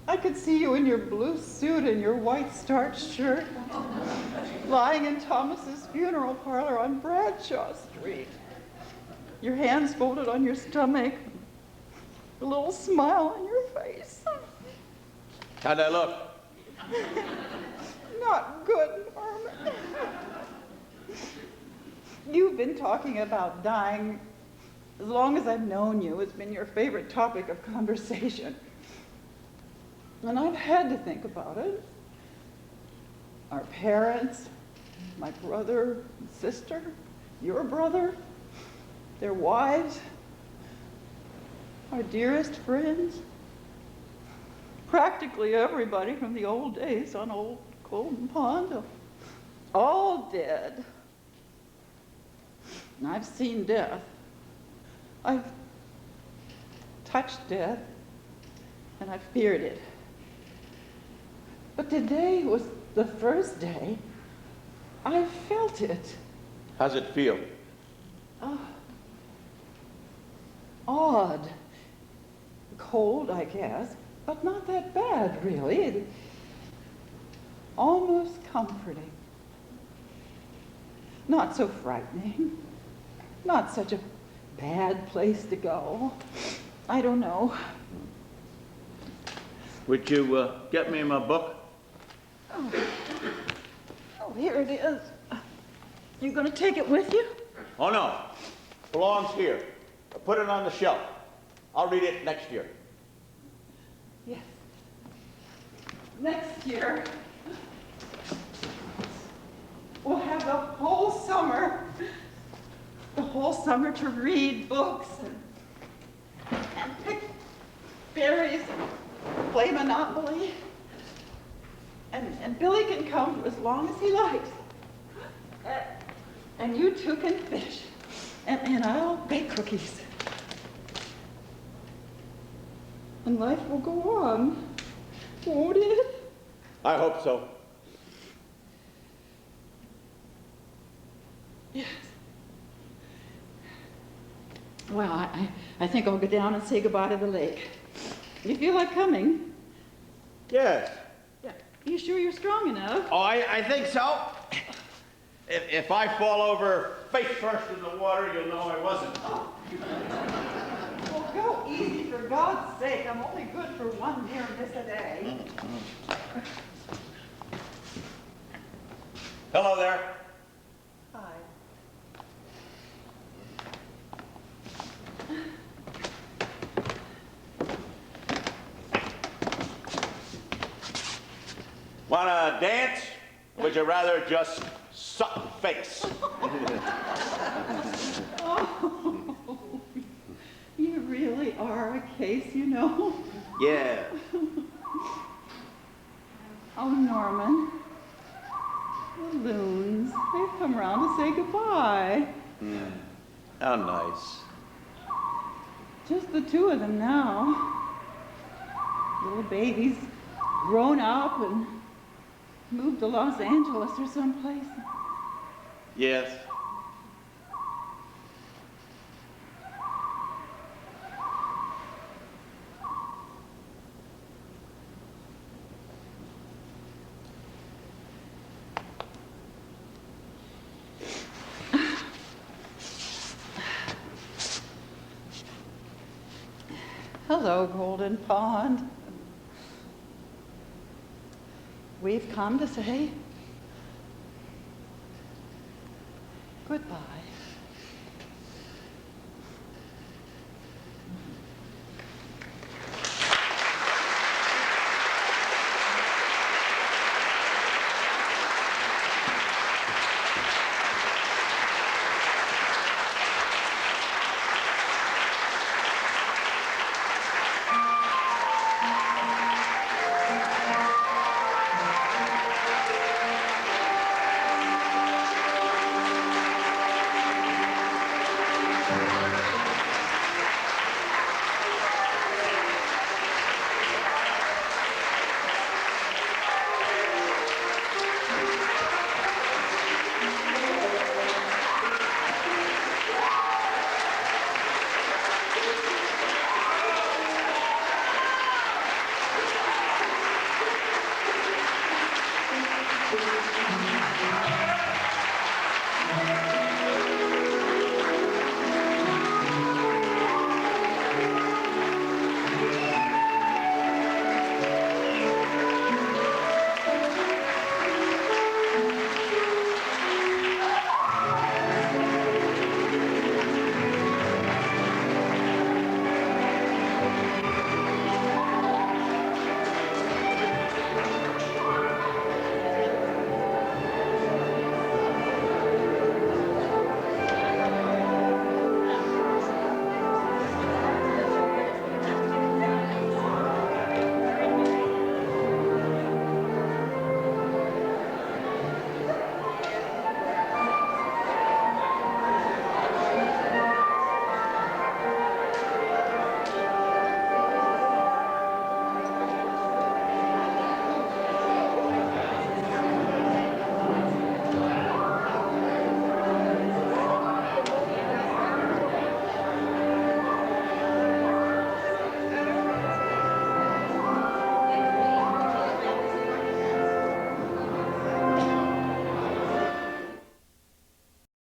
I could see you in your blue suit and your white starched shirt, lying in Thomas's funeral parlor on Bradshaw Street. Your hands folded on your stomach, a little smile on your face. How'd I look? Not good, Norman. You've been talking about dying as long as I've known you. It's been your favorite topic of conversation. And I've had to think about it. Our parents, my brother and sister, your brother, their wives, our dearest friends, practically everybody from the old days on old Golden Pond, all dead. And I've seen death. I've touched death, and I've feared it. But today was the first day I felt it. How's it feel? Odd. Cold, I guess, but not that bad, really. Almost comforting. Not so frightening. Not such a bad place to go. I don't know. Would you get me my book? Oh, here it is. You gonna take it with you? Oh, no. Belongs here. Put it on the shelf. I'll read it next year. Yes. Next year, we'll have the whole summer to read books and pick berries and play Monopoly. And Billy can come for as long as he likes. And you two can fish. And I'll bake cookies. And life will go on, won't it? I hope so. Yes. Well, I think I'll go down and say goodbye to the lake. You feel like coming? Yes. Yeah. You sure you're strong enough? Oh, I think so. If I fall over face first in the water, you'll know I wasn't. Well, go easy, for God's sake. I'm only good for one near miss a day. Hello there. Hi. Wanna dance? Or would you rather just suck face? Oh, you really are a case, you know. Yeah. Oh, Norman. The loons. They've come round to say goodbye. How nice. Just the two of them now. Little babies grown up and moved to Los Angeles or someplace. Yes. Hello, Golden Pond. We've come to say goodbye.